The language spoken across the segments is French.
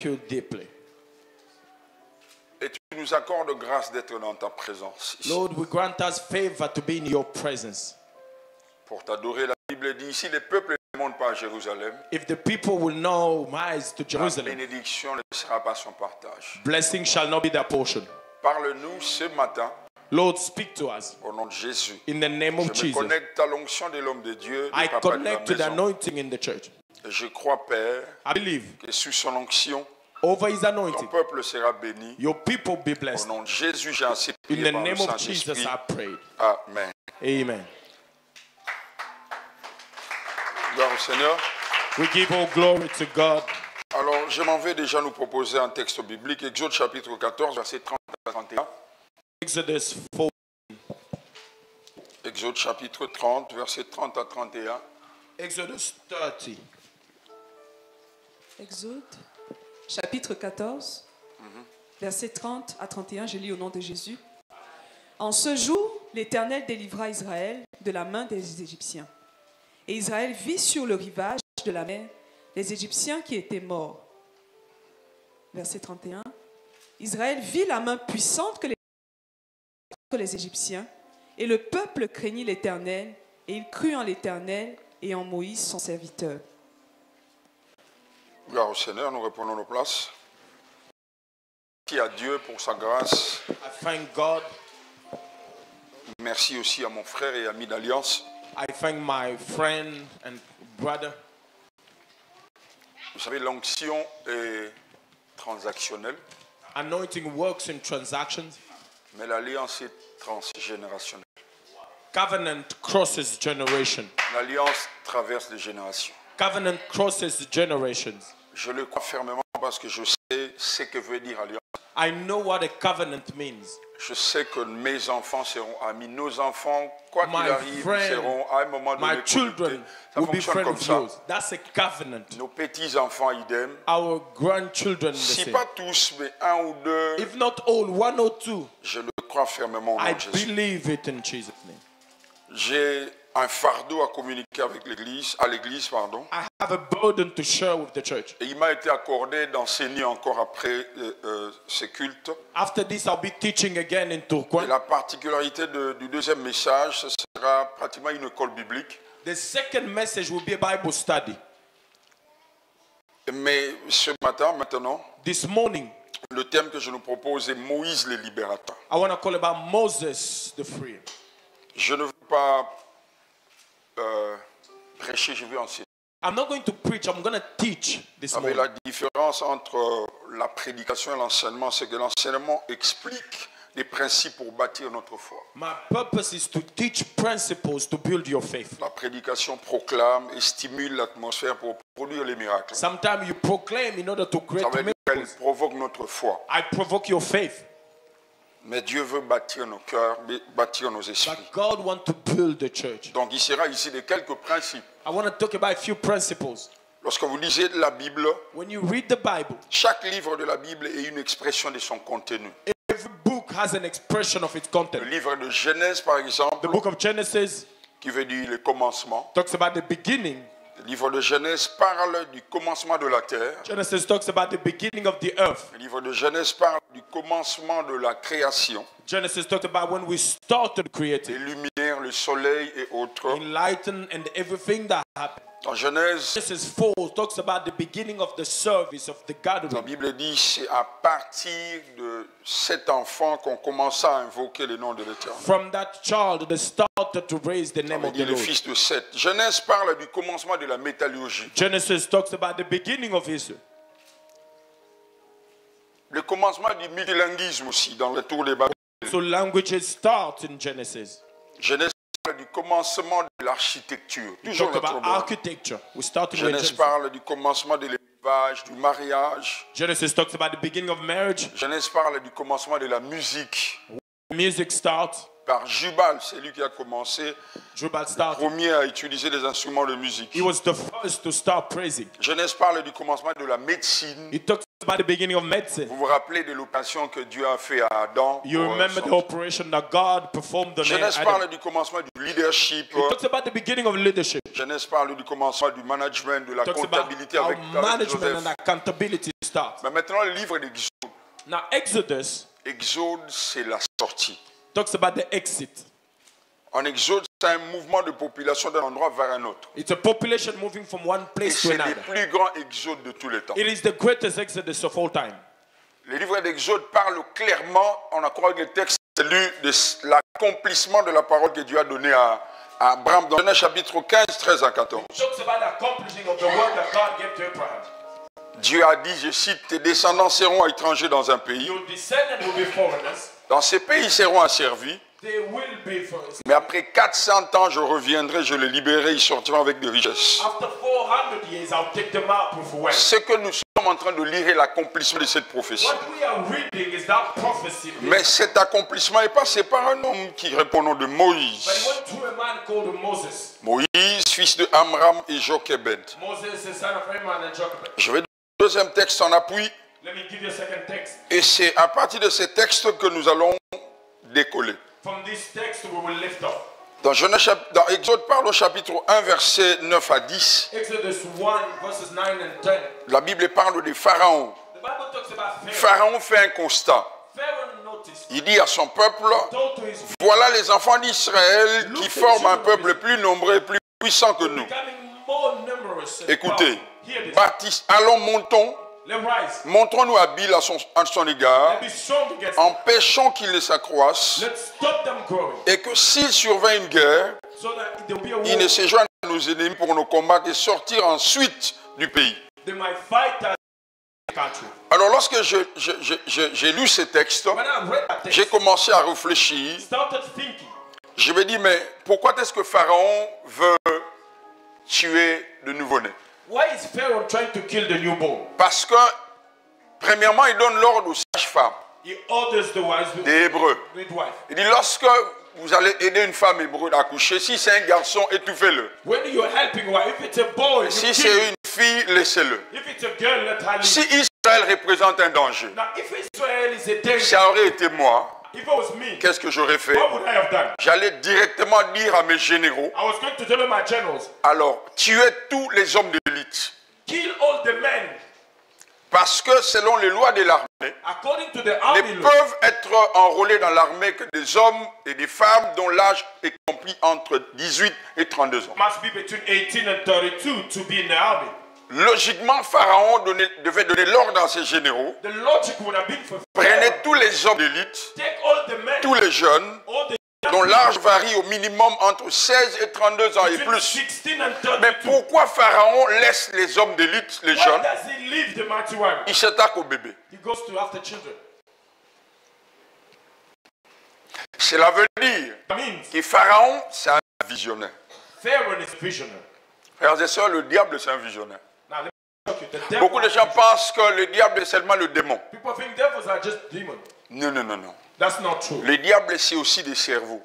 you deeply. Et tu nous accordes grâce d'être dans ta présence ici. Lord, we grant us favor to be in your presence. Pour t'adorer, la Bible dit ici, les peuples ne montent pas à Jérusalem. If the people will know miles to La Jerusalem, bénédiction ne sera pas son partage. blessing shall not be their portion. Parle-nous ce matin Lord, speak to us au nom de Jésus. in the name of Je me Jesus. connecte à l'onction de l'homme de Dieu, I du papa de la connect to the maison. anointing in the church. Et je crois, Père, I believe que sous son onction, over his ton anointing, peuple sera béni. your people be Au blessed. nom de Jésus, j'ai ainsi In prié the par le name of Jesus, Saint-Esprit. I prayed. Amen. Amen. Gloire au Seigneur. We give all glory to God. Alors, je m'en vais déjà nous proposer un texte biblique, Exode chapitre 14, verset 30 à 31. Exodus 4. Exode chapitre 30, verset 30 à 31. Exodus 30. Exode, chapitre 14, versets 30 à 31, je lis au nom de Jésus. En ce jour, l'Éternel délivra Israël de la main des Égyptiens. Et Israël vit sur le rivage de la mer les Égyptiens qui étaient morts. Verset 31. Israël vit la main puissante que les Égyptiens, et le peuple craignit l'Éternel, et il crut en l'Éternel et en Moïse son serviteur. Gloire au Seigneur, nous reprenons nos places. Merci à Dieu pour sa grâce. I thank God. Merci aussi à mon frère et ami d'Alliance. I thank my friend and brother. Vous savez, l'onction est transactionnelle, Anointing works in transactions. mais l'alliance est transgénérationnelle. Covenant crosses generation. L'alliance traverse les générations. Covenant crosses generations. Je le crois fermement parce que je sais ce que veut dire alliance. I know what a covenant means. Je sais que mes enfants seront amis. Nos enfants, quoi qu'il My arrive, friend, seront à un moment donné My children connectés. Ça will be fonctionne friends comme of ça. yours. That's a covenant. Nos petits-enfants, idem. Our grandchildren, the Si same. pas tous, mais un ou deux, If not all, one or two, je le crois fermement au nom I de Jésus. believe it in Jesus' name. J'ai un fardeau à communiquer avec l'église, à l'église, pardon. I have a burden to share with the church. Et il m'a été accordé d'enseigner encore après ces cultes. After this, I'll be teaching again in Et Tourcoing. la particularité du deuxième message, ce sera pratiquement une école biblique. The second message will be a Bible study. Mais ce matin, maintenant, This morning, le thème que je nous propose est Moïse le libérateur. I want to call about Moses the free. Je ne veux pas prêcher, je veux enseigner. I'm not going to preach, I'm going to teach this Vous savez, morning. la différence entre la prédication et l'enseignement, c'est que l'enseignement explique les principes pour bâtir notre foi. My purpose is to teach principles to build your faith. La prédication proclame et stimule l'atmosphère pour produire les miracles. Sometimes you proclaim in order to Ça create veut dire qu'elle miracles. provoque notre foi. I provoke your faith. Mais Dieu veut bâtir nos cœurs, bâtir nos esprits. But God wants to build the church. Donc il sera ici de quelques principes. I want to talk about a few principles. Lorsque vous lisez la Bible, When you read the Bible, chaque livre de la Bible est une expression de son contenu. every book has an expression of its Le content. livre de Genèse, par exemple, The book of Genesis qui veut dire le commencement. talks about the beginning. Le livre de Genèse parle du commencement de la terre. Genesis talks about the beginning of the earth. Le livre de Genèse parle du commencement de la création, Genesis talks about when we started les creating, lumières, le soleil et autres. enlighten and everything that happened. Dans Genèse, Genesis 4 talks about the beginning of the service of the la gathering. Bible dit c'est à partir de cet enfant qu'on commença à invoquer le nom de l'Éternel. From that child, they started to raise the Ça name veut of the dire le Lord. fils de Seth. Genèse parle du commencement de la métallurgie. Genesis talks about the beginning of Israel. Le commencement du multilinguisme aussi dans le tour des Babylone. So languages start in Genesis. Genèse parle du commencement de l'architecture. We Toujours talk le about tour architecture. We started with Genèse Genesis. parle du commencement de l'élevage, du mariage. Genesis talks about the beginning of marriage. Genèse parle du commencement de la musique. Music starts. Par Jubal, c'est lui qui a commencé, Jubal started. premier à utiliser les instruments de musique. He was the first to start praising. Genèse parle du commencement de la médecine. He talks about the beginning of medicine. Vous vous rappelez de l'opération que Dieu a fait à Adam? You remember the operation that God performed on Genèse Adam. parle du commencement du leadership. It talks about the beginning of leadership. Genèse parle du commencement du management, de la It talks about comptabilité how avec management Joseph. and accountability starts. Mais maintenant, le livre d'Exode. Now Exodus Exode, c'est la sortie. talks about the exit. En Exode, c'est un mouvement de population d'un endroit vers un autre. It's a population moving from one Et place to c'est le another. plus grand exode de tous les temps. It is the greatest exodus of all time. Le livre d'Exode parle clairement, on a croit que le texte lu de l'accomplissement de la parole que Dieu a donnée à Abraham dans Genèse chapitre 15, 13 à 14. It talks about the accomplishing of the word that God gave to Abraham. Dieu a dit, je cite, tes descendants seront étrangers dans un pays. Your descendants will be foreigners. Dans ces pays, ils seront asservis. They will be foreigners. Mais après 400 ans, je reviendrai, je les libérerai, ils sortiront avec des richesses. After 400 years, I'll take them out with wealth. Ce que nous sommes en train de lire est l'accomplissement de cette prophétie. What we are reading is that prophecy. Mais cet accomplissement est passé par un homme qui répond au nom de But it Moïse. went through a man called Moses. Moïse, fils de Amram et Jochebed. Moses is the son of Abraham and Jacob. Je vais donner un deuxième texte en appui. Let me give you a second text. Et c'est à partir de ces textes que nous allons décoller. From this text, we will lift up. Dans Exode parle au chapitre 1, versets 9 à 10. Exodus 1, verses 9 and 10. La Bible parle de Pharaon. The Bible talks about Pharaoh. Pharaon fait un constat. Pharaoh noticed, Il dit à son peuple, told to his voilà les enfants d'Israël qui forment un peuple plus nombreux et plus puissant que nous. becoming more numerous. and Écoutez, powerful. Hear this. Baptiste, allons, montons, Let's rise. montrons-nous habiles à son égard, Let's be strong against them. empêchons qu'ils ne s'accroissent, Let's stop them growing. et que s'il survint une guerre, So that there will be a war. ils ne se joignent à nos ennemis pour nous combattre et sortir ensuite du pays. They might fight us in the country. Alors lorsque j'ai lu ces textes, When I read that j'ai text, commencé à réfléchir. I started thinking, Je me dis, mais pourquoi est-ce que Pharaon veut tuer de nouveau-nés? why is Pharaoh trying to kill the newborn? Parce que, premièrement, il donne l'ordre aux sages-femmes He orders the wives des Hébreux. midwife. Il dit, lorsque vous allez aider une femme hébreu à accoucher, si c'est un garçon, étouffez-le. When you're helping one, if it's a boy, you Si kill c'est him. une fille, laissez-le. If it's a girl, let her live. Si Israël représente un danger, Now, if Israel is a danger, ça aurait été moi, if it was me, qu'est-ce que j'aurais fait? what would I have done? J'allais directement dire à mes généraux, I was going to tell my generals, alors, tuez tous les hommes d'élite. kill all the men Parce que selon les lois de l'armée, according to the ne army law. peuvent être enrôlés dans l'armée que des hommes et des femmes dont l'âge est compris entre 18 et 32 ans. Must be between 18 and 32 to be in the army. Logiquement, Pharaon devait donner l'ordre à ses généraux, The logic would have been for prenez Pharaoh, tous les hommes d'élite, take all the men, tous les jeunes, all the dont l'âge varie au minimum entre 16 et 32 ans et between plus. 16 and 32. Mais pourquoi Pharaon laisse les hommes d'élite, les Why jeunes, does he leave the mighty one? il s'attaque aux bébés? He goes to after children. Cela veut dire That means que Pharaon, c'est un visionnaire. Pharaoh is visionary. Frères et sœurs, le diable, c'est un visionnaire. Now let me shock you. The devil, Beaucoup de gens pensent que le diable est seulement le démon. people think devils are just demons. Non, non, non, non. That's not true. Le diable, c'est aussi des cerveaux.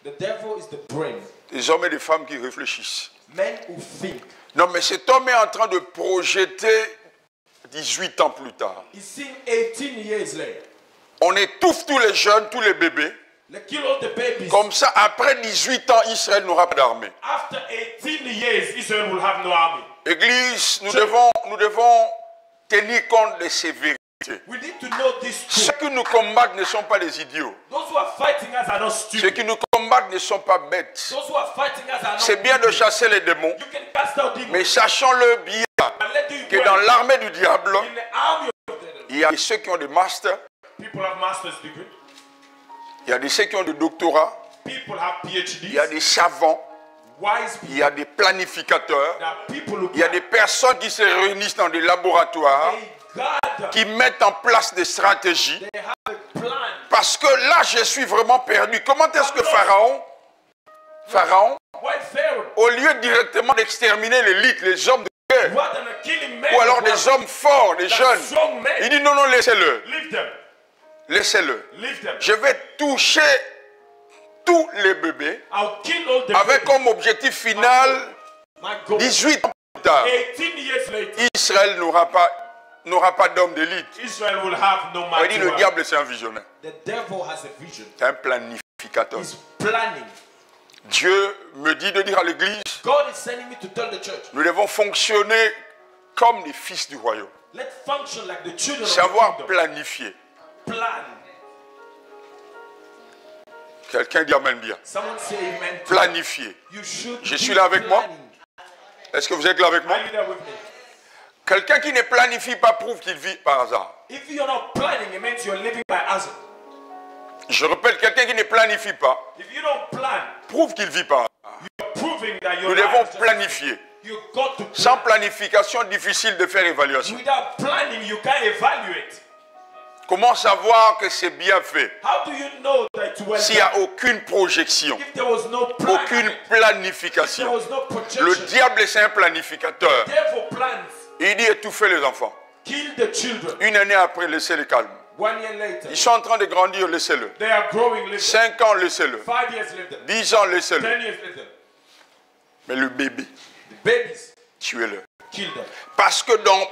The devil is the brain. Des hommes et des femmes qui réfléchissent. Men who think. Non, mais cet homme est en train de projeter 18 ans plus tard. He's seen 18 years later. On étouffe tous les jeunes, tous les bébés. They kill all the babies. Comme ça, après 18 ans, Israël n'aura pas d'armée. After 18 years, Israel will have no army. Église, nous devons tenir compte de ces vérités. We need to know this Ceux truth. qui nous combattent ne sont pas des idiots. Those who are fighting us are not Ceux stupid. qui nous combattent ne sont pas bêtes. Those who are fighting us are not C'est bien de chasser les démons, You can cast out demons. mais sachons-le bien And let you que dans l'armée du diable, in the army of the devil. il y a ceux qui ont des masters, People have master's degree. il y a ceux qui ont des doctorats, People have il y a PhDs. des savants, Wise il people. y a des planificateurs, There are people who il y a des personnes qui se réunissent dans des laboratoires, they gather. qui mettent en place des stratégies. They have a plan. Parce que là, je suis vraiment perdu. Comment est-ce que Pharaon, Why Pharaoh? au lieu directement d'exterminer l'élite, les hommes de guerre, Rather than killing men, ou alors des hommes forts, des that jeunes, strong men, il dit non, non, laissez-le, leave them. laissez-le. Leave them. Je vais toucher tous les bébés I'll kill all the avec babies. comme objectif final My God. 18 ans plus tard. 18 years later, Israël n'aura pas n'aura pas d'homme d'élite. Israel will have no On dit mighty le one. diable c'est un visionnaire. The devil has a vision. C'est un planificateur. He's planning. Dieu me dit de dire à l'église, God is sending me to tell the church, nous devons fonctionner comme les fils du royaume. let's function like the children Savoir of the kingdom. planifier. Plan. Quelqu'un dit amen bien. Someone say amen. Planifier. You should Je be suis là avec moi. planning. Est-ce que vous êtes là avec moi? Are you there with me? Quelqu'un qui ne planifie pas prouve qu'il vit par hasard. If you're not planning, it means you're living by hazard. Je répète, quelqu'un qui ne planifie pas If you don't plan, prouve qu'il vit par hasard. you're proving that you're Nous devons planifier. You got to Sans plan. planification, difficile de faire évaluation. Without planning, you can't evaluate. Comment savoir que c'est bien fait How do you know that it's well s'il n'y done? a aucune projection, If there was no plan, aucune if there planification? was no projection, Le diable, c'est un planificateur. devil plans, Il dit étouffer les enfants. kill the children. Une année après, laissez-le calme. 1 year later, Ils sont en train de grandir, laissez-le. they are growing, live 5 ans, laissez-le. 5 years later, 10 ans, 10 laissez-le. years later, Mais le bébé, the babies, tuez-le. kill them. Parce que dans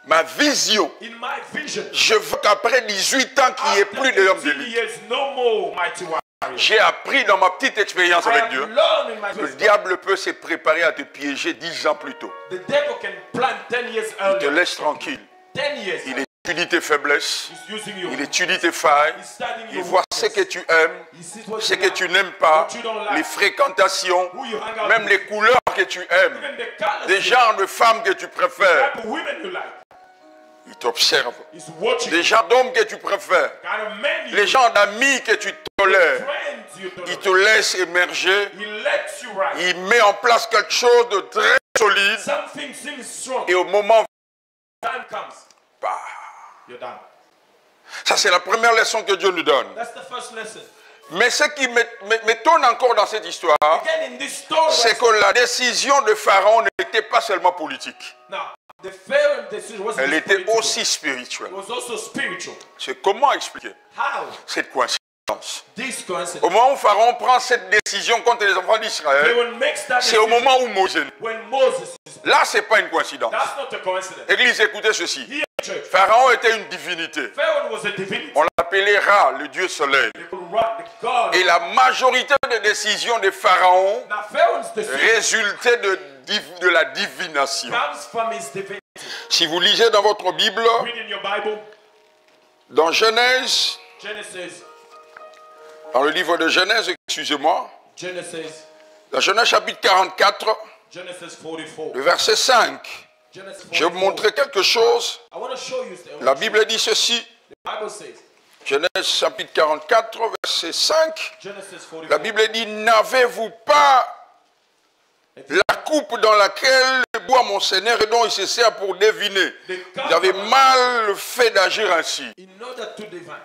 ma vision, In my vision, je veux qu'après 18 ans, qu'il n'y ait plus d'hommes de 18 lui. years, no more mighty warrior. J'ai appris dans ma petite expérience I avec have Dieu, learned in my le wisdom. diable peut se préparer à te piéger 10 ans plus tôt. The devil can plan 10 years Il te earlier. laisse tranquille. 10 years. Il étudie tes faiblesses. He's using you. Il étudie tes failles. He's studying Il your voit ce weakness. que tu aimes, He sees what ce you que like, tu n'aimes pas, what you don't like, les fréquentations, who you hang out même with, les couleurs que tu aimes, even the colors, des genres de femmes que tu préfères. type of women you like. Il t'observe. He's watching Les genres d'hommes que tu préfères. kind of men you Les genres d'amis que tu tolères. friends you Il tolerate. te laisse émerger. He lets you rise. Il met en place quelque chose de très solide. Something seems strong. Et au moment... Time comes. Bah, You're done. ça, c'est la première leçon que Dieu nous donne. That's the first lesson. Mais ce qui m'étonne encore dans cette histoire, Again, in this story, c'est que la décision de Pharaon n'était pas seulement politique. now, the Pharaoh decision wasn't Elle just était political. aussi spirituelle. It was also spiritual. C'est comment expliquer How? cette coïncidence? This coincidence. Au moment où Pharaon prend cette décision contre les enfants They d'Israël, will make that c'est au decision moment où Moïse est né. when Moses is. Là, ce n'est pas une coïncidence. That's not a coincidence. Église, écoutez ceci. Here, church, Pharaon était une divinité. Pharaoh was a divinity. On l'appelait Ra, le dieu soleil. They could run the God. Et la majorité des décisions de Pharaon Now, Pharaoh's decision résultait de la divination. comes from his divinity. Si vous lisez dans votre Bible, Read in your Bible, dans Genèse, Genesis, dans le livre de Genèse, excusez-moi, Genesis, dans Genèse chapitre 44, Genesis 44. le verset 5, Genesis je vais vous 44. montrer quelque chose. I want to show you. La Bible dit ceci, The Bible says, Genèse chapitre 44, verset 5, Genesis 44. la Bible dit, n'avez-vous pas la coupe dans laquelle boit mon Seigneur et dont il se sert pour deviner? Vous avez mal fait d'agir ainsi. In order to divine.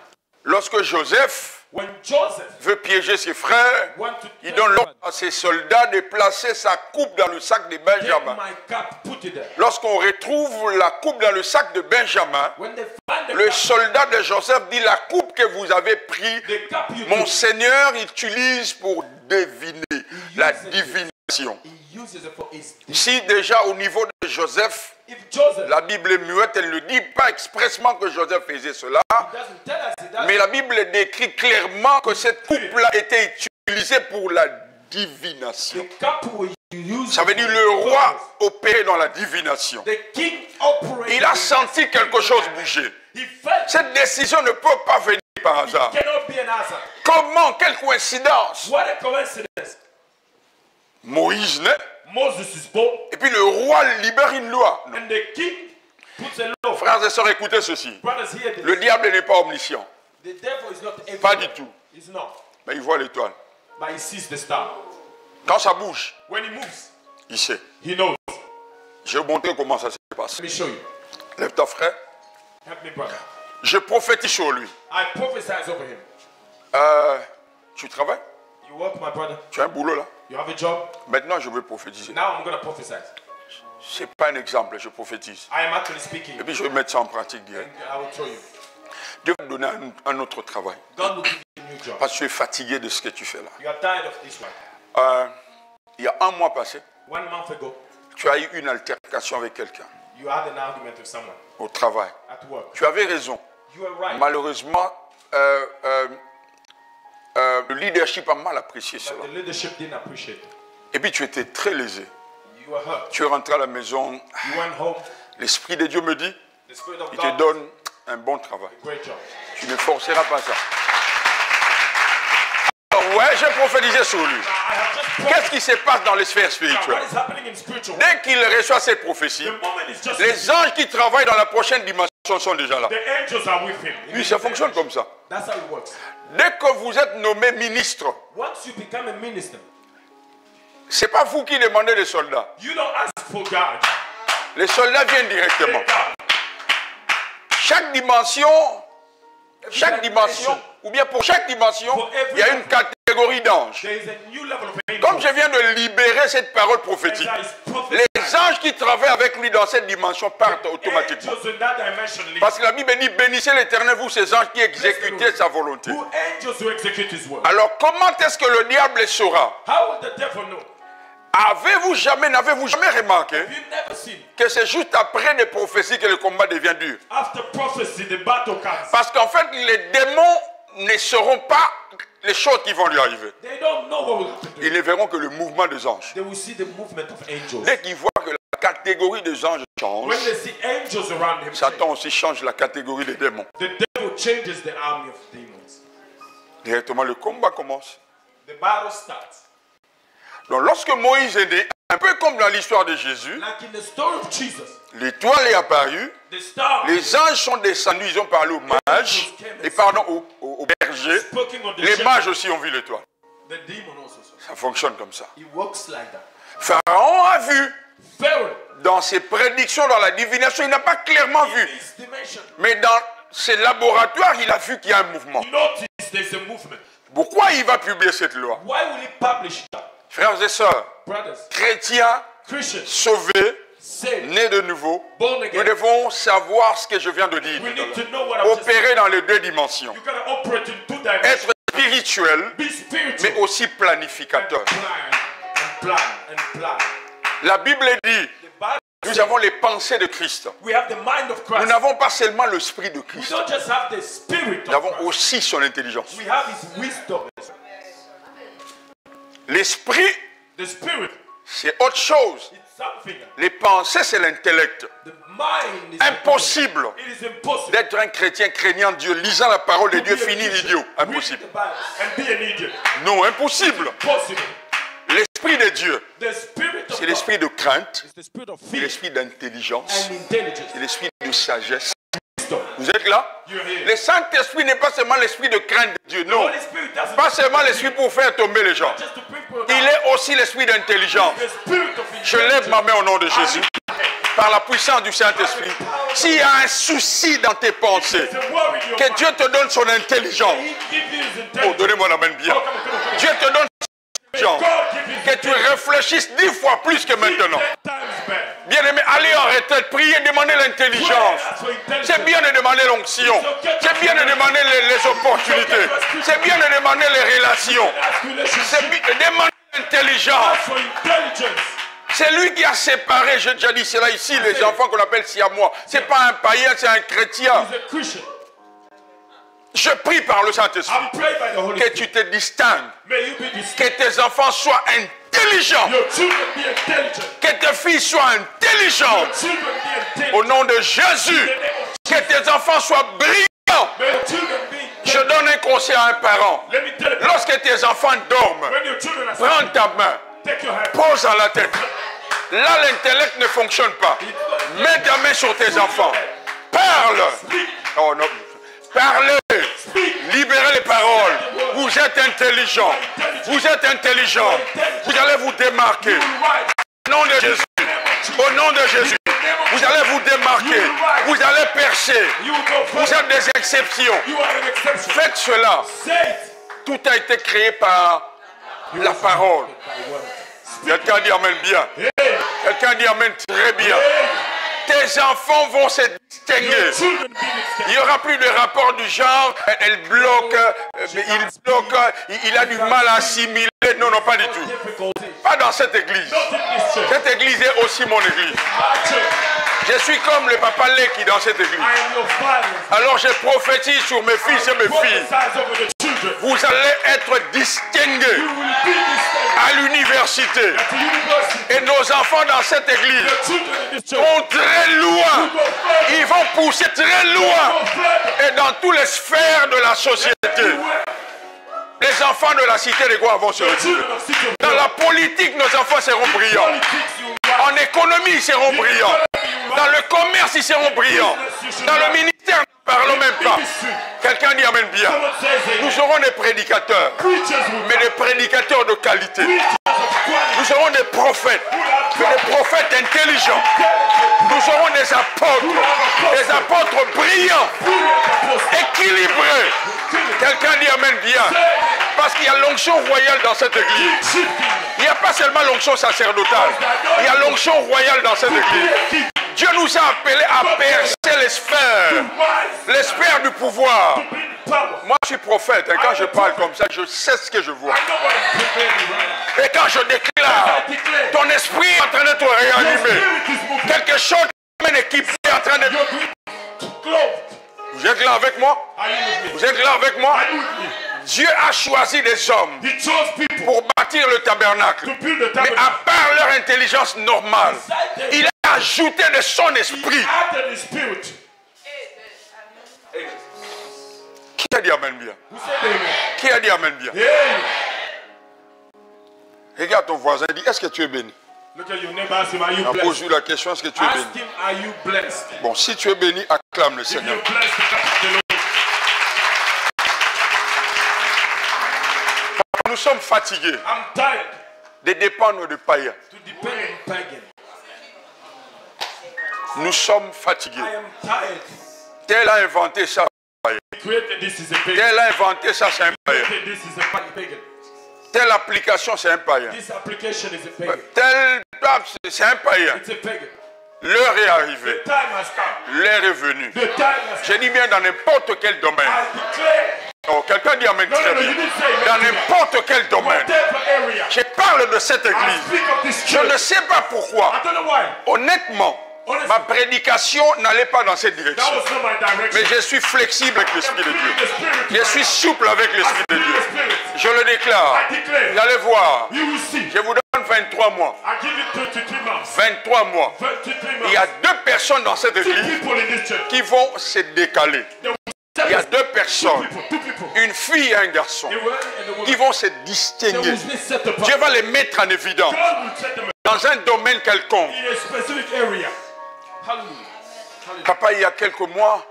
Lorsque Joseph When Joseph veut piéger ses frères, want to il donne l'ordre à ses soldats de placer sa coupe dans le sac de take Benjamin. my cap, put it there. Lorsqu'on retrouve la coupe dans le sac de Benjamin, When they find the le cap, soldat de Joseph dit, la coupe que vous avez prise, the cap you mon took, Seigneur utilise pour deviner la divination. he uses it for his divinity. Si déjà au niveau de Joseph, If Joseph la Bible est muette, elle ne dit pas expressement que Joseph faisait cela, doesn't tell us it does, mais la Bible décrit clairement que cette coupe-là était utilisée pour la divination. the cap will use. Ça veut dire le roi opérait dans la divination. The king operated. Il a senti quelque chose bouger. He felt. Cette décision ne peut pas venir par hasard. Cannot be an answer. Comment? Quelle coïncidence? What a coincidence. Moïse naît, Moses is born, et puis le roi libère une loi. Non. and the king puts a law. Frères et sœurs, écoutez ceci. Brothers, hear this. Le diable n'est pas omniscient. The devil is not everywhere. Pas du tout. He's not. Mais il voit l'étoile. But he sees the star. Quand ça bouge, When he moves, il sait. he knows. Je vais vous montrer comment ça se passe. Let me show you. Lève ton frère. Help me, brother. Je prophétise sur lui. I prophesize over him. Tu travailles? You work, my brother. Tu as un boulot là? You have a job. Maintenant, je vais prophétiser. Now I'm going to prophesy. Ce n'est pas un exemple, je prophétise. I am actually speaking. Et puis je vais mettre ça en pratique direct. And I will show you. Dieu va te donner un autre travail. God will give you a new job. Parce que tu es fatigué de ce que tu fais là. You are tired of this one. Il y a un mois passé, 1 month ago, tu as eu une altercation avec quelqu'un. You had an argument with someone au travail. at work. Tu avais raison. You were right. Malheureusement, le leadership a mal apprécié But cela. the leadership didn't appreciate it. Et puis tu étais très lésé. You were hurt. Tu es rentré à la maison. You went home. L'Esprit de Dieu me dit, The Spirit of il te God donne un bon travail. did a great job. Tu ne forceras pas ça. Alors, ouais, j'ai prophétisé sur lui. I have just Qu'est-ce qui se passe dans les sphères what spirituelles? is happening in spiritual. Dès qu'il reçoit cette prophétie, The moment is just les anges qui travaillent dans la prochaine dimension sont déjà là. the angels are with him. Oui, ça fonctionne comme ça. That's how it works. Dès que vous êtes nommé ministre, Once you become a minister, c'est pas vous qui demandez des soldats. you don't ask for God. Les soldats viennent directement. They come. Chaque dimension, ou bien pour chaque dimension, il y a une catégorie d'anges. There is a new level of Comme angels. je viens de libérer cette parole prophétique, As I prophesy, les anges qui travaillent avec lui dans cette dimension partent automatiquement. angels in that dimension leave. Parce que la Bible dit, bénissez l'Éternel, vous ces anges qui exécutez sa volonté. Who angels who execute his word. Alors comment est-ce que le diable saura? How will the devil know? N'avez-vous jamais remarqué Have you never seen? que c'est juste après des prophéties que le combat devient dur? After prophecy, the battle comes. Parce qu'en fait, les démons ne sauront pas les choses qui vont lui arriver. They don't know what will happen to Ils him. ne verront que le mouvement des anges. They will see the movement of angels. Dès qu'ils voient que la catégorie des anges change, When they see angels around him, Satan aussi change la catégorie des démons. the devil changes the army of demons. Directement, le combat commence. The battle starts. Donc, lorsque Moïse est né, un peu comme dans l'histoire de Jésus, Like in the story of Jesus, l'étoile est apparue, the star les anges sont descendus, ils ont parlé aux mages, et pardon, aux bergers. spoken on the Les shepherd. mages aussi ont vu l'étoile. The demon also saw. Ça fonctionne comme ça. It works like that. Pharaon a vu, Pharaoh, dans ses prédictions, dans la divination, il n'a pas clairement in vu. his dimension, Mais dans ses laboratoires, il a vu qu'il y a un mouvement. notice there's a movement. Pourquoi il va publier cette loi? Why will he publish that? Frères et sœurs, Brothers, chrétiens, Christians, sauvés, saved, nés de nouveau, born nous again. devons savoir ce que je viens de dire. We need to know what I'm just saying. Opérer dans les deux dimensions. You gotta operate in two dimensions. Être spirituel, Be spiritual. mais aussi And planificateur. plan. La Bible dit, The Bible nous says avons les pensées de Christ. we have the mind of Nous Christ. n'avons pas seulement le spirit de We Christ, don't just have the spirit nous of avons Christ. aussi son intelligence. We have his wisdom. L'esprit, The spirit c'est autre chose. is something. Les pensées, c'est l'intellect. The mind is Impossible It is impossible. d'être un chrétien craignant Dieu, lisant la parole de to Dieu, be a finir Christian, idiot. read Impossible. the Bible and be an idiot. Non, impossible. Possible. L'esprit de Dieu, The spirit of c'est God l'esprit de crainte, is the spirit of c'est fear l'esprit d'intelligence, and intelligence. c'est l'esprit de sagesse. Wisdom. Vous êtes là? You're here. Le Saint-Esprit n'est pas seulement l'esprit de crainte de Dieu, non. Holy Spirit doesn't Pas seulement l'esprit pour faire tomber les gens. just to people Il est aussi l'esprit d'intelligence. the spirit of Je lève ma main au nom de Jésus, par la puissance du Saint-Esprit. S'il y a un souci dans tes pensées, It's a worry in your que mind. Dieu te donne son intelligence. He give you his Oh, intelligence. donnez-moi la main bien. Oh, come on, come on, come on. Dieu te donne son intelligence. God give you Que tu réfléchisses 10 fois plus que maintenant. 10 times better. Bien-aimé, allez en retraite, priez, demandez l'intelligence. Ask for intelligence. C'est bien de demander l'onction. C'est bien de demander les opportunités. C'est bien de demander les relations. Ask relationship. C'est bien de demander l'intelligence. Ask for intelligence. C'est lui qui a séparé, j'ai déjà dit cela ici, les enfants qu'on appelle siamois. C'est pas un païen, c'est un chrétien. He's a Christian. Je prie par le Saint-Esprit I'm praying by the Holy que Spirit. tu te distingues, May you be distinct. que tes enfants soient intelligents, Your children be intelligent. que tes filles soient Your intelligentes. children be intelligent. Au nom de Jésus, que tes enfants soient brillants. May your children be Je intelligent. donne un conseil à un parent. Let me tell you. Lorsque tes enfants dorment, When your children are prends sleeping, ta main, take your hand. pose à la tête. Là, l'intellect ne fonctionne pas. Mets ta main sur tes enfants. Parle. Oh non. Parlez. Libérez les paroles. Vous êtes intelligents. Vous êtes intelligents. Vous allez vous démarquer. Au nom de Jésus. Au nom de Jésus. Vous allez vous démarquer. Vous allez percer. You will go Vous first. êtes des exceptions. You are an exception. Faites cela. Say it. Tout a été créé par la parole. By word. Quelqu'un dit Amen bien. Quelqu'un dit Amen très bien. Tes enfants vont se distinguer. Il n'y aura plus de rapport du genre, elle bloque, il a du mal à assimiler. Non, non, pas du tout. Pas dans cette église. Cette église est aussi mon église. Je suis comme le papa Leki dans cette église. Alors je prophétise sur mes fils et mes filles. Vous allez être distingués à l'université. Et nos enfants dans cette église vont très loin. Ils vont pousser très loin. Et dans toutes les sphères de la société. Les enfants de la cité des Gouas vont se retrouver. Dans la politique, nos enfants seront brillants. En économie, ils seront brillants. Dans le commerce, ils seront brillants. Dans le ministère, ne parlons même pas. Quelqu'un dit amen bien. Nous serons des prédicateurs, mais des prédicateurs de qualité. Nous serons des prophètes, mais des prophètes intelligents. Nous serons des apôtres brillants, équilibrés. Quelqu'un dit amen bien. Parce qu'il y a l'onction royale dans cette église. Il n'y a pas seulement l'onction sacerdotale. Il y a l'onction royale dans cette église. Dieu nous a appelés à percer les sphères du pouvoir. Moi, je suis prophète. Et quand je parle comme ça, je sais ce que je vois. Et quand je déclare, ton esprit est en train de te réanimer. Quelque chose qui est équipé est en train de... Vous êtes là avec moi? Vous êtes là avec moi? Dieu a choisi des hommes pour bâtir le tabernacle. Mais à part leur intelligence normale, il a ajouté de son esprit. Qui a dit amen bien? Qui a dit amen bien? Regarde ton voisin et dis, est-ce que tu es béni? On pose la question, est-ce que tu es béni? Bon, si tu es béni, acclame le Seigneur. Nous sommes fatigués de dépendre de païens. Nous sommes fatigués. Tel a inventé ça, tel a inventé ça, c'est un païen. Telle application, c'est un païen. Tel c'est un païen. L'heure est arrivée. L'heure est venue. Je dis bien dans n'importe quel domaine. Oh, quelqu'un dit amen très bien. Dans n'importe quel domaine. Je parle de cette église. Je ne sais pas pourquoi. Honnêtement, ma prédication n'allait pas dans cette direction. Mais je suis flexible avec l'Esprit de Dieu. Je suis souple avec l'Esprit de Dieu. Je le déclare. Vous allez voir. Je vous donne 23 mois. 23 mois. Il y a 2 personnes dans cette église qui vont se décaler. Il y a 2 personnes, une fille et un garçon, qui vont se distinguer. Dieu va les mettre en évidence dans un domaine quelconque. Papa, il y a quelques mois,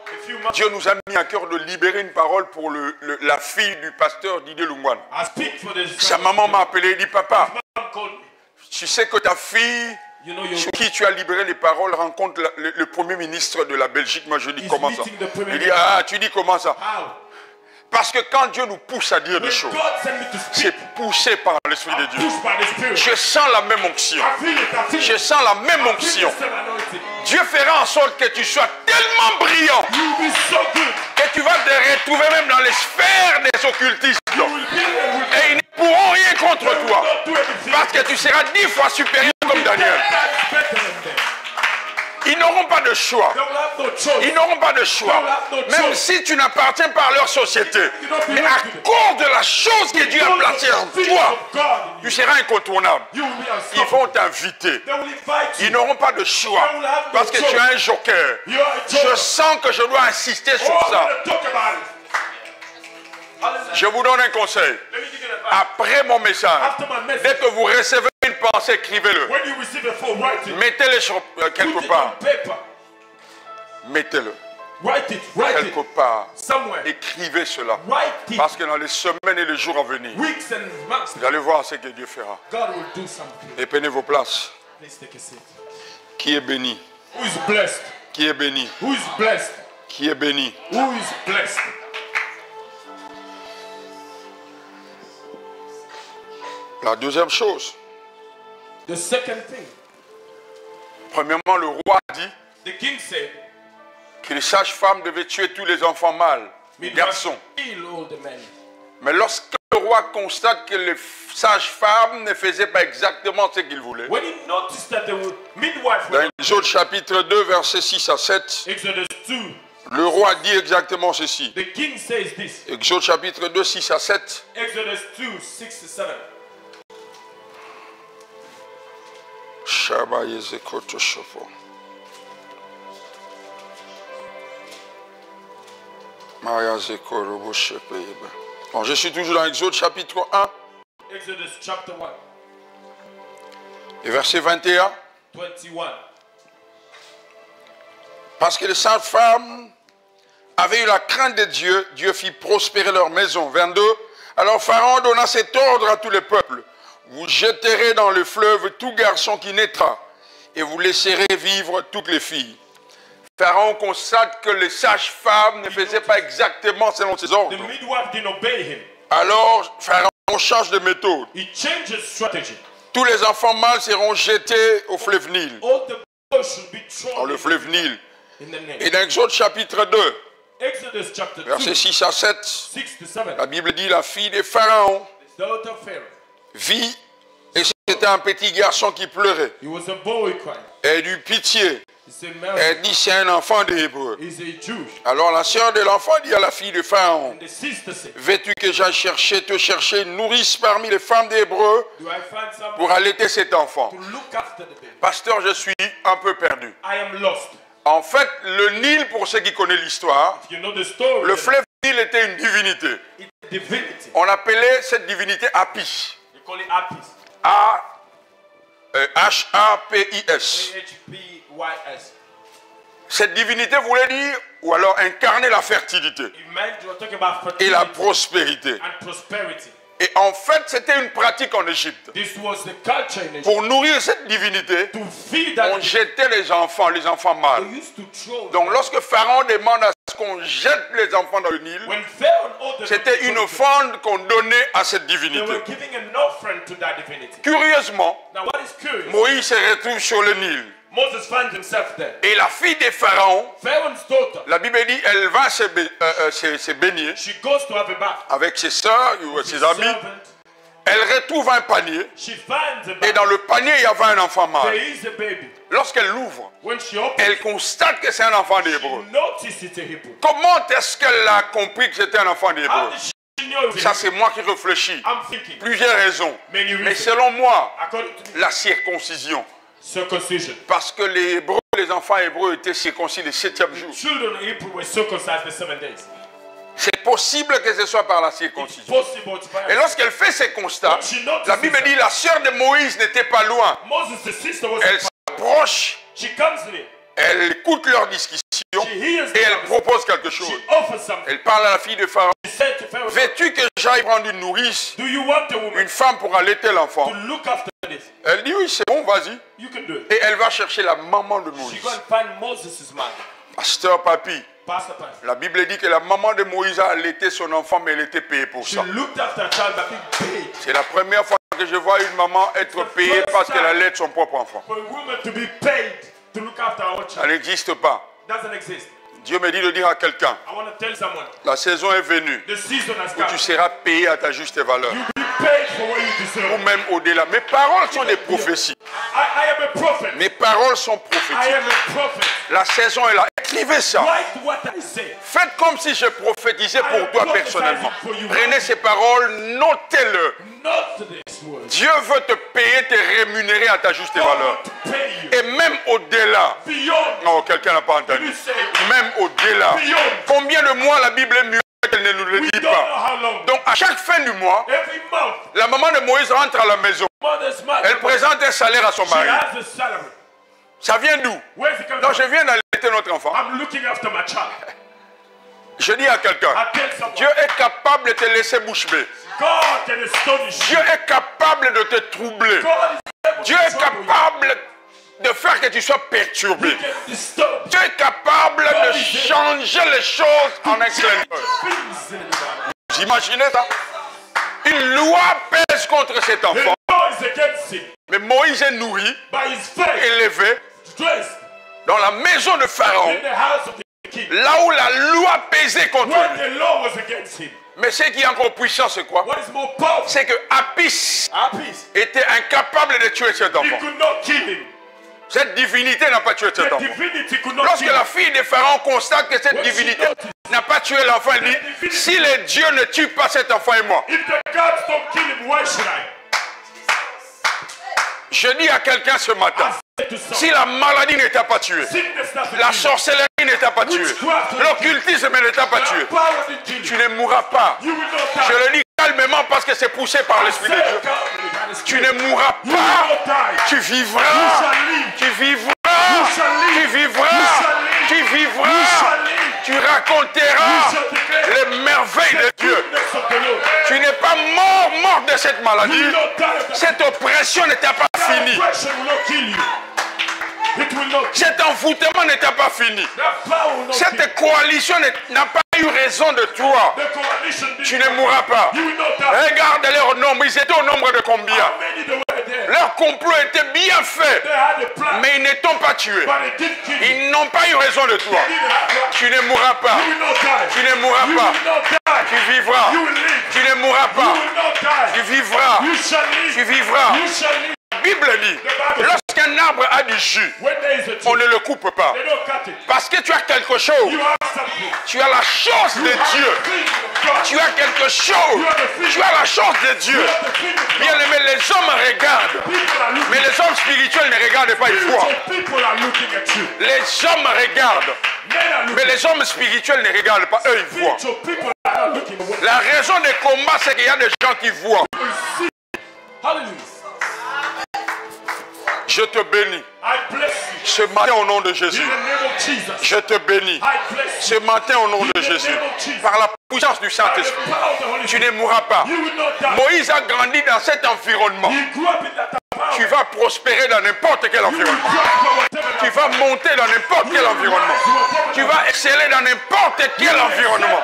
Dieu nous a mis à cœur de libérer une parole pour la fille du pasteur Didier Lungwan. Sa maman m'a appelé et dit, papa, tu sais que ta fille, sur qui tu as libéré les paroles, rencontre le premier ministre de la Belgique. Moi je dis comment ça? Il dit, ah, tu dis comment ça? Parce que quand Dieu nous pousse à dire des choses, c'est poussé par l'Esprit de Dieu. Je sens la même onction. Je sens la même onction. Dieu fera en sorte que tu sois tellement brillant que tu vas te retrouver même dans les sphères des occultistes. Et ils ne pourront rien contre toi. Parce que tu seras 10 fois supérieur comme Daniel. Ils n'auront pas de choix. Ils n'auront pas de choix. Même si tu n'appartiens pas à leur société. Mais à cause de la chose que Dieu a placée en toi, tu seras incontournable. Ils vont t'inviter. Ils n'auront pas de choix. Parce que tu es un joker. Je sens que je dois insister sur ça. Je vous donne un conseil. Après mon message, dès que vous recevez une pensée, écrivez-le. Mettez-le quelque part. Mettez-le. Quelque part. Écrivez cela. Parce que dans les semaines et les jours à venir, vous allez voir ce que Dieu fera. Et prenez vos places. Qui est béni? Qui est béni? Qui est béni? La deuxième chose. Premièrement, le roi dit, The king said, que les sages-femmes devaient tuer tous les enfants mâles, les garçons. kill all the men. Mais lorsque le roi constate que les sages-femmes ne faisaient pas exactement ce qu'il voulait, When he noticed that the midwife dans was Exode chapitre 2, versets 6 à 7, Exodus 2, le roi dit exactement ceci. the king says this. Exode chapitre 2, 6 à 7. Exodus 2, 6 to 7. Shaba Yezekoto Shofo. Maya Zekoro Boshepeyeba. Bon, je suis toujours dans Exode chapitre 1 Exodus chapter 1, et verset 21. 21. Parce que les saintes femmes avaient eu la crainte de Dieu, Dieu fit prospérer leur maison. 22. Alors Pharaon donna cet ordre à tous les peuples. Vous jeterez dans le fleuve tout garçon qui naîtra et vous laisserez vivre toutes les filles. Pharaon constate que les sages-femmes ne faisaient pas exactement selon ses The ordres. midwife didn't obey him. Alors Pharaon change de méthode. He changed his strategy. Tous les enfants mâles seront jetés au fleuve Nil, All the boys should be dans thrown le fleuve Nil. in the name. Et dans Exode chapitre 2, Exodus chapter 2, versets 6 à 7, 6 to 7. la Bible dit la fille de Pharaon The daughter of Pharaoh. vit et c'était un petit garçon qui pleurait. He was a boy crying. Elle eut pitié. He said, Mary, Elle dit c'est un enfant d'Hébreu. he's a Jew. Alors la sœur de l'enfant dit à la fille de Pharaon, And the sister said, veux-tu que j'aille te chercher une nourrice parmi les femmes d'Hébreu do I find someone pour allaiter cet enfant? to look after the baby? Pasteur, je suis un peu perdu. I am lost. En fait, le Nil, pour ceux qui connaissent l'histoire, You know the story. le fleuve Nil était une divinité. It's divinity. On appelait cette divinité Apis. They call it Apis. H-A-P-I-S. A-H-P-Y-S. Cette divinité voulait dire, ou alors incarner la fertilité It meant you were talking about et la fertility prospérité. and prosperity. Et en fait, c'était une pratique en Égypte. This was the culture in Egypt. Pour nourrir cette divinité, To feed that, on jetait les enfants mâles. they used to throw Donc them. lorsque Pharaon demande à ce qu'on jette les enfants dans le Nil, When Pharaoh ordered them c'était to une throw them, offrande qu'on donnait à cette they divinité. were giving an offering to that divinity. Curieusement, Now what is curious, Moïse se retrouve sur le Nil. Moses finds himself there. Et la fille de Pharaon, Pharaoh's daughter, la Bible dit, elle va se baigner she goes to have a bath. avec ses sœurs ou ses amis. Servant, Elle retrouve un panier. she finds a Et bath. dans le panier, il y avait un enfant There mâle. is a baby. Lorsqu'elle l'ouvre, When she opens, elle constate que c'est un enfant d'Hébreu. she notices it's a Hebrew. Comment est-ce qu'elle a compris que c'était un enfant How d'Hébreu? did she know it's a Ça, Hebrew? c'est moi qui réfléchis. I'm thinking. Plusieurs raisons. Many Mais reasons. selon moi, According to me, la circoncision. circumcision. Parce que les enfants hébreux étaient circoncis le 7e jour. Children of Hebrew were circumcised the 7 days. C'est possible que ce soit par la It's circoncision. possible to Et find. lorsqu'elle fait ces constats, la Bible dit la sœur de Moïse n'était pas loin. Moses, the sister, was Elle s'approche, she comes near. elle écoute leur discussion She hears et elle the propose quelque chose. She offers something. Elle parle à la fille de Pharaon. She said to Pharaoh, Veux-tu que j'aille prendre une nourrice, do you want a woman une femme pour allaiter l'enfant? to look after this? Elle dit oui, c'est bon, vas-y. You can do it. Et elle va chercher la maman de She Moïse. go and find Moses' mother. Pasteur Papi, Pastor Pan. la Bible dit que la maman de Moïse a allaité son enfant, mais elle était payée pour She ça. looked after a child but being paid. C'est la première fois que je vois une maman être payée parce qu'elle allait son propre enfant. For a woman to be paid to look after her own Ça child n'existe pas. doesn't exist. Dieu me dit de dire à quelqu'un, I want to tell someone, la saison est venue the season has où come. tu seras payé à ta juste valeur. You'll be paid for what you Ou deserve. même au-delà. Mes paroles sont des prophéties. I am a prophet. Mes paroles sont I prophétiques. am a prophet. La saison est là. Écrivez ça. Write what I say. Faites comme si je prophétisais pour toi personnellement. Prenez ces paroles, notez-le. Not this word. Dieu veut te payer, te rémunérer à ta juste God valeur. want to pay you. Et même au-delà. Beyond. Non, quelqu'un n'a pas entendu. You say, Même au-delà. beyond. Combien de mois la Bible est mûre qu'elle ne nous le We dit don't know pas. how long. Donc à chaque fin du mois, Every month, la maman de Moïse rentre à la maison. mother's mother, Elle présente un salaire à son she mari. has a salary. Ça vient d'où? Where's it coming Donc je from? viens d'allaiter notre enfant. I'm looking after my child. Je dis à quelqu'un, I tell someone, Dieu est capable de te laisser bouche bée. God can astonish Dieu you. est capable de te troubler. God is able Dieu to est trouble you. capable de faire que tu sois perturbé. He can disturb Dieu est capable de changer les choses en un clin d'œil. things in the Vous imaginez ça? Une loi pèse contre cet The enfant. law is against him. Mais Moïse est nourri, By his faith, élevé. dressed. dans la maison de Pharaon, in the house of the king, là où la loi pesait contre when lui. the law was against him. Mais ce qui est encore puissant, c'est quoi? What is more powerful? C'est que Apis Apis, était incapable de tuer cet he enfant. could not kill him. Cette divinité n'a pas tué cet The enfant. divinity could not Lorsque kill la him. fille de Pharaon constate que cette When she divinité noticed n'a pas tué l'enfant, elle dit, si les dieux ne tuent pas cet enfant et moi, If the gods don't kill him, why should I? je dis à quelqu'un ce matin, Say to someone, si la maladie n'était pas tuée, sickness doesn't la kill you. sorcellerie n'était pas tuée, l'occultisme n'était pas tué, Power didn't kill tu you. ne mourras pas. You will not Je die. le dis calmement parce que c'est poussé par l'Esprit de Say Dieu. calmly by the Tu Spirit. ne mourras You will pas. not die. Tu You vivras. shall live. Tu vivras. shall live. Tu vivras. You shall live. Tu You vivras. shall live. Tu raconteras You shall declare les merveilles de the Dieu. goodness of the Lord. Tu n'es pas mort de cette You maladie. will not die of that. Cette oppression n'était pas That finie. oppression will not kill you. It will not kill Cet envoûtement n'était pas fini. you. That power will not kill you. Cette coalition n'a pas eu raison de toi. The coalition did Tu not- ne mourras pas. You will not die. Regarde leur nombre. Ils étaient au nombre de combien? How many there were there? Leur complot était bien fait. They had a plan, Mais ils ne t'ont pas tué. but it didn't kill you. Ils n'ont pas eu raison de toi. They didn't have plan. Tu ne mourras pas. You will not die. Tu ne mourras You pas. will not die. Tu vivras. You will live. Tu ne mourras You pas. will not die. Tu vivras. You shall live. Tu vivras. You shall live. La Bible dit, lorsqu'un arbre a du jus, When there is a on tree, ne le coupe pas. they don't cut it. Parce que tu as quelque chose. You have something. Tu as la chance de You have Dieu. the thing of God. Tu as quelque chose. Tu as la chance de Dieu. You have the thing of Bien God. aimé, les hommes regardent. People are looking. Mais les hommes spirituels ne regardent pas, ils voient. Spiritual people are looking at you. Les hommes regardent. Men are Mais looking. les hommes spirituels ne regardent pas, eux ils voient. Spiritual people are not looking. What La raison des combats, c'est qu'il y a des gens qui voient. people see. Hallelujah. Je te bénis. I bless Ce matin au nom de you. Jésus. In the name of Jesus. Je te bénis. I bless Ce you. matin au nom de Jésus. Par la puissance du By the Saint-Esprit. power of the Holy Tu Spirit. ne mourras pas. You will not die. Moïse a grandi dans cet environnement. You grew up in that Tu environment. vas prospérer dans n'importe quel You will environnement. prosper whatever Tu that- vas monter dans n'importe quel environnement. Tu vas exceller dans n'importe quel environnement.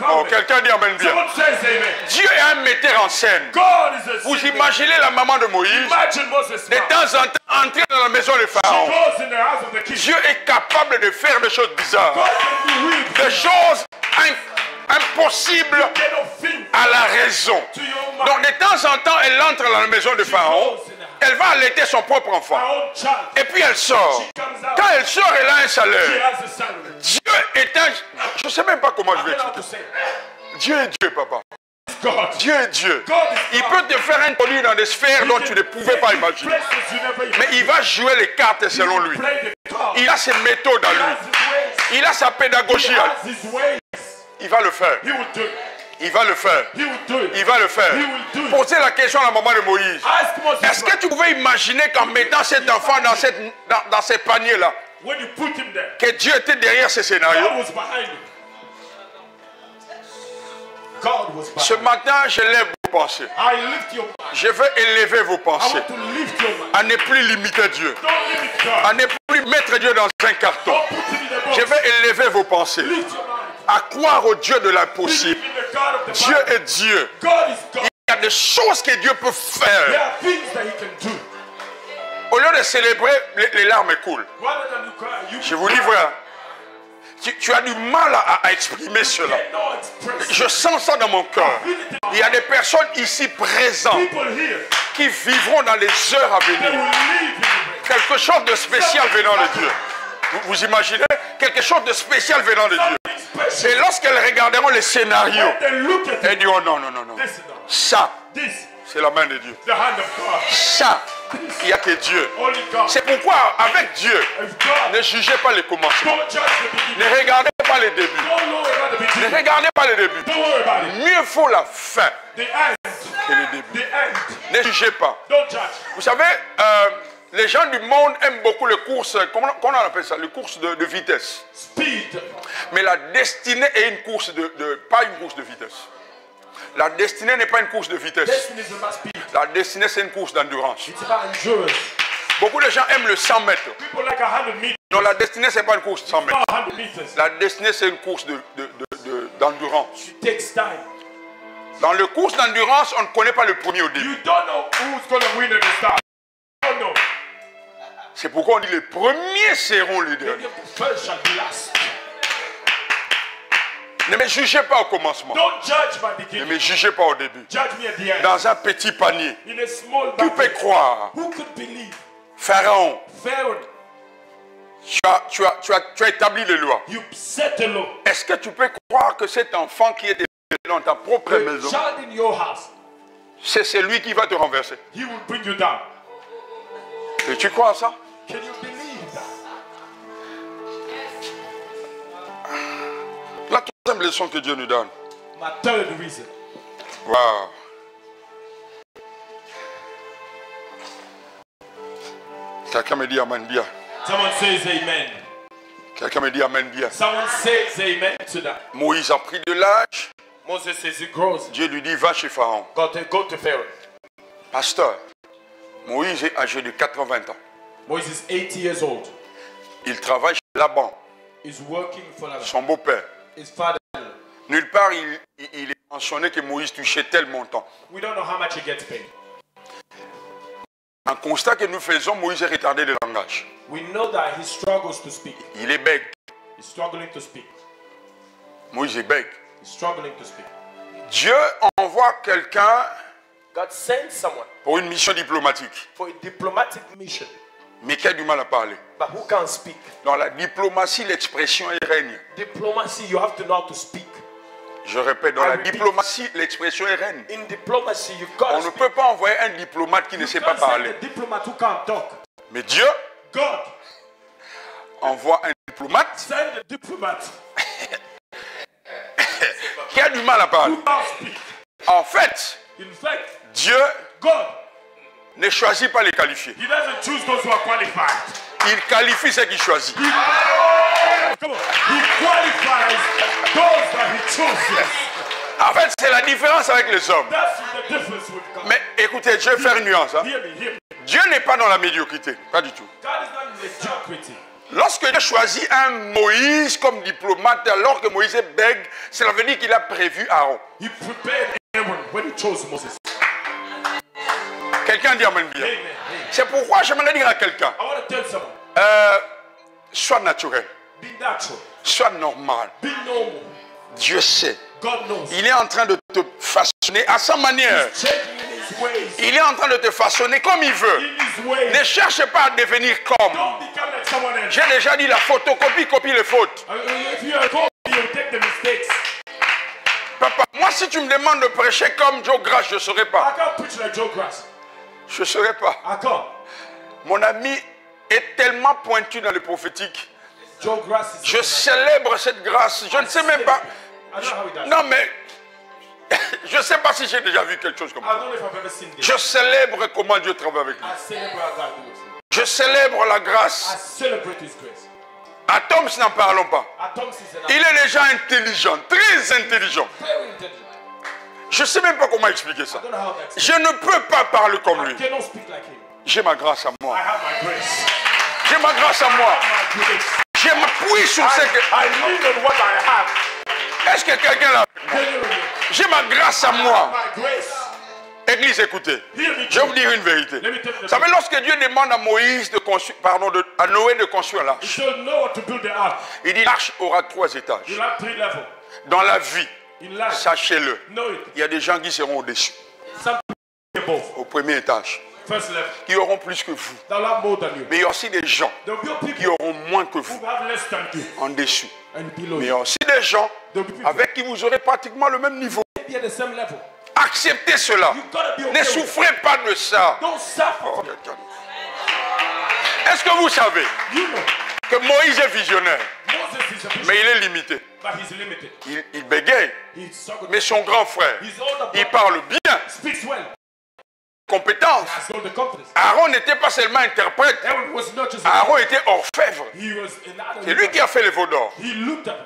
Oh, quelqu'un dit Amen bien. Someone says amen. Dieu est un metteur en scène. God is a Vous singer. imaginez la maman de Moïse, Imagine Moses de now. temps en temps, entrer dans la maison de She Pharaon. goes in the house of the king. Dieu est capable de faire des choses bizarres, God can do weird des things. choses impossibles You cannot think à la raison. to your mind. Donc de temps en temps, elle entre dans la maison de Pharaon, elle va allaiter son propre My enfant. own child. Et puis elle sort. She comes out. Quand elle sort, elle a un She salaire. has a salary. Dieu est un... Je ne sais même pas comment je vais I don't know how to expliquer. say. Dieu est Dieu, papa. God. Dieu est Dieu. God is Il God. peut te faire introduire dans des sphères dont tu ne pouvais pas imaginer. Places you never Mais il va jouer les cartes selon lui. play the card. Il a ses méthodes à He lui. has his ways. Il a sa pédagogie He à lui. has his ways. Il va le faire. He will do it. Il va le faire. He will do it. Il va le faire. He will do it. Posez la question à la maman de Moïse. Ask Moses. Est-ce que tu pouvais imaginer qu'en mettant cet enfant dans ces paniers-là, When you put him there, que Dieu était derrière ce scénario? God was behind him. God was Ce behind him. matin, je lève vos pensées. I lift your mind. Je veux élever vos I pensées. want to lift your mind. À ne plus limiter Dieu. Don't limit God. À ne plus mettre Dieu dans un carton. Don't put him in a Je box. veux élever vos pensées. Lift your mind. À croire au Dieu de l'impossible. Believe in the God of the Dieu Bible. est Dieu. God is God. Il y a des choses que Dieu peut There faire. are things that he can do. Au lieu de célébrer, les larmes coulent. Rather than you cry, you Je vous dis, frère, tu as du mal à exprimer cela. cannot express. Je sens ça dans mon cœur. Il y a des personnes ici présentes People here, qui vivront dans les heures à they venir. will live in the Quelque chose de spécial venant de Dieu. Vous imaginez? Quelque chose de spécial venant de Dieu. Something special. Et lorsqu'elles regarderont les scénarios, When they look at elles it, diront non, non, non, non. listen now. Ça, This, c'est la main de Dieu. the hand of God. Ça, il n'y a que Dieu. Only God. C'est pourquoi, avec Dieu, If God, ne jugez pas les commencements. don't judge the beginning. Ne regardez pas les débuts. Don't worry about the Ne beginning. regardez pas les débuts. Don't worry about it. Mieux vaut la fin The end. que le début. The end. Ne jugez pas. Don't judge. Vous savez, les gens du monde aiment beaucoup les courses, comment on appelle ça? Les courses de vitesse. Speed. Mais la destinée est une course pas une course de vitesse. La destinée n'est pas une course de vitesse. Destiny is about speed. La destinée, c'est une course d'endurance. It's about endurance. Beaucoup de gens aiment le 100 mètres. People like 100 meters. Non, la destinée, ce n'est pas une course de 100 mètres. Not 100 meters. La destinée, c'est une course d'endurance. It takes time. Dans le course d'endurance, on ne connaît pas le premier au début. You don't know who's going to win at the start. You don't know. C'est pourquoi on dit les premiers seront les derniers. The first shall be last. Ne me jugez pas au commencement. Don't judge my Ne beginning. me jugez pas au début. Judge me at the end. Dans un petit panier. In a small Qui peut bucket. croire? Who could believe? Pharaon, Pharaoh, tu as établi les lois. you set the law. Est-ce que tu peux croire que cet enfant qui est dans ta propre The maison, child in your house, c'est celui qui va te renverser? he will bring you down. Et tu crois à ça? Can you believe that? La troisième leçon que Dieu nous donne. My third reason. Wow. Quelqu'un me dit amen bien. Someone says amen. Quelqu'un me dit amen bien. Someone says amen to that. Moïse a pris de l'âge. Moses says it grows. Dieu lui dit, va chez Pharaon. Go to Pharaoh. Pasteur, Moïse est âgé de 80 ans. Moses is 80 years old. Il travaille chez Laban, He's working for Laban. son beau-père. His father. Nulle part, il est mentionné que Moïse touchait tel montant. We don't know how much he gets paid. Un constat que nous faisons, Moïse est retardé de langage. We know that he struggles to speak. Il est bègue. He's struggling to speak. Moïse est bègue. He's struggling to speak. Dieu envoie quelqu'un God sends someone pour une mission diplomatique, for a diplomatic mission, mais qui a du mal à parler. but who can't speak? Dans la diplomatie, l'expression est règne. Diplomacy, you have to know how to speak. Je répète, dans la diplomatie, l'expression est règne. In diplomacy, you gotta On ne speak. peut pas envoyer un diplomate qui ne sait pas God send parler. a diplomat who can't talk. Mais Dieu God envoie un diplomate send a diplomat qui a du mal à parler. who can't speak. En fait, In fact, Dieu God, ne choisit pas les qualifiés. he doesn't choose those who are qualified. Il qualifie ceux qu'il choisit. Come on. He qualifies those that he chooses. En fait, c'est la différence avec les hommes. That's the difference with God. Mais écoutez, je vais faire une nuance. Hein. Hear me. Dieu n'est pas dans la médiocrité. Pas du tout. God is not in mediocrity. Lorsque Dieu choisit un Moïse comme diplomate, alors que Moïse est bègue, cela veut dire qu'il a prévu Aaron. He prepared Aaron when he chose Moses. Quelqu'un dit amen bien. Amen. C'est pourquoi j'aimerais dire à quelqu'un, I want to tell someone, sois naturel, be natural, sois normal. be normal. Dieu sait. God knows. Il est en train de te façonner à sa manière. Changing in his ways. Il est en train de te façonner comme il veut. In his ways. Ne cherche pas à devenir comme. Don't become like someone else. J'ai déjà dit la photocopie, copie les fautes. If you are called, you take the mistakes. Papa, moi si tu me demandes de prêcher comme Joe Grass, je ne saurais I pas. can't preach like Joe Grass. Je ne saurais pas. I can't. Mon ami est tellement pointu dans le prophétique. Joe Grass is. Je célèbre cette grâce. Je ne sais même pas. I don't know how he does. Non mais, je ne sais pas si j'ai déjà vu quelque chose comme I ça. don't know if I've ever seen this. Je célèbre comment Dieu travaille avec lui. I celebrate God doing it. Je célèbre la I grâce. celebrate His grace. À Toms, n'en parlons pas. Thomas is Il est déjà intelligent, très intelligent. very intelligent. Je ne sais même pas comment expliquer ça. I don't know how that's. Je ne peux pas parler comme I lui. cannot speak like him. J'ai ma grâce à I moi. have my grace. J'ai ma grâce à moi. My grace. Je m'appuie sur ce que... I lean on what I have. Est-ce que quelqu'un l'a... Genuinely. J'ai ma grâce à moi. My grace. Église, écoutez. Hear me. Je vais vous dire une vérité. Let me tell you Vous the savez, lorsque Dieu demande à Moïse de construire, à Noé de construire He l'arche, told Noah to build the ark. il dit l'arche aura 3 étages. You'll have 3 levels. Dans la vie, In life, sachez-le, know it. il y a des gens qui seront au-dessus, Some people above. au premier étage, First level. qui auront plus que vous. They'll have more than you. Mais il y a aussi des gens There'll be qui people auront moins que who vous, have less than you en dessus. and below Mais il y you. a aussi des gens There'll be people avec qui vous aurez pratiquement le même niveau. be at the same level. Acceptez cela. You gotta be okay. Ne with it. souffrez pas de ça. Don't suffer. Est-ce que vous savez You know, que Moïse est visionnaire, Moses is a bishop, mais il est limité. but he's limited. Il bégaye, He's so mais son grand frère, His older il brother parle bien, speaks well. compétence. Has all the confidence. Aaron n'était pas seulement interprète, Aaron was not just Aaron était orfèvre. he was an C'est lui qui a fait les veaux d'or. He looked at him.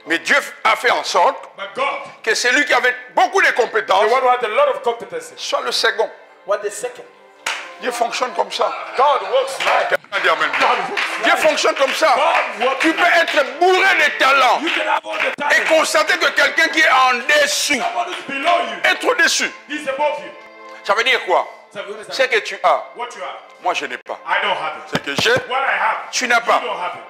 Mais Dieu a fait en sorte But God, que celui qui avait beaucoup de compétences the one who had a lot of competences, soit le second. what the second. Dieu fonctionne comme ça. God works like. Quelqu'un dit amen. God works Dieu like. fonctionne comme ça. God works Tu peux être bourré de talent You can have all the et time. constater que quelqu'un qui est en dessous Someone who's below you est au-dessus. is above you. Ça veut dire quoi? Ce que tu as, What you have, moi je n'ai pas. I don't have it. Ce que j'ai, What I have, tu n'as pas. you don't have it.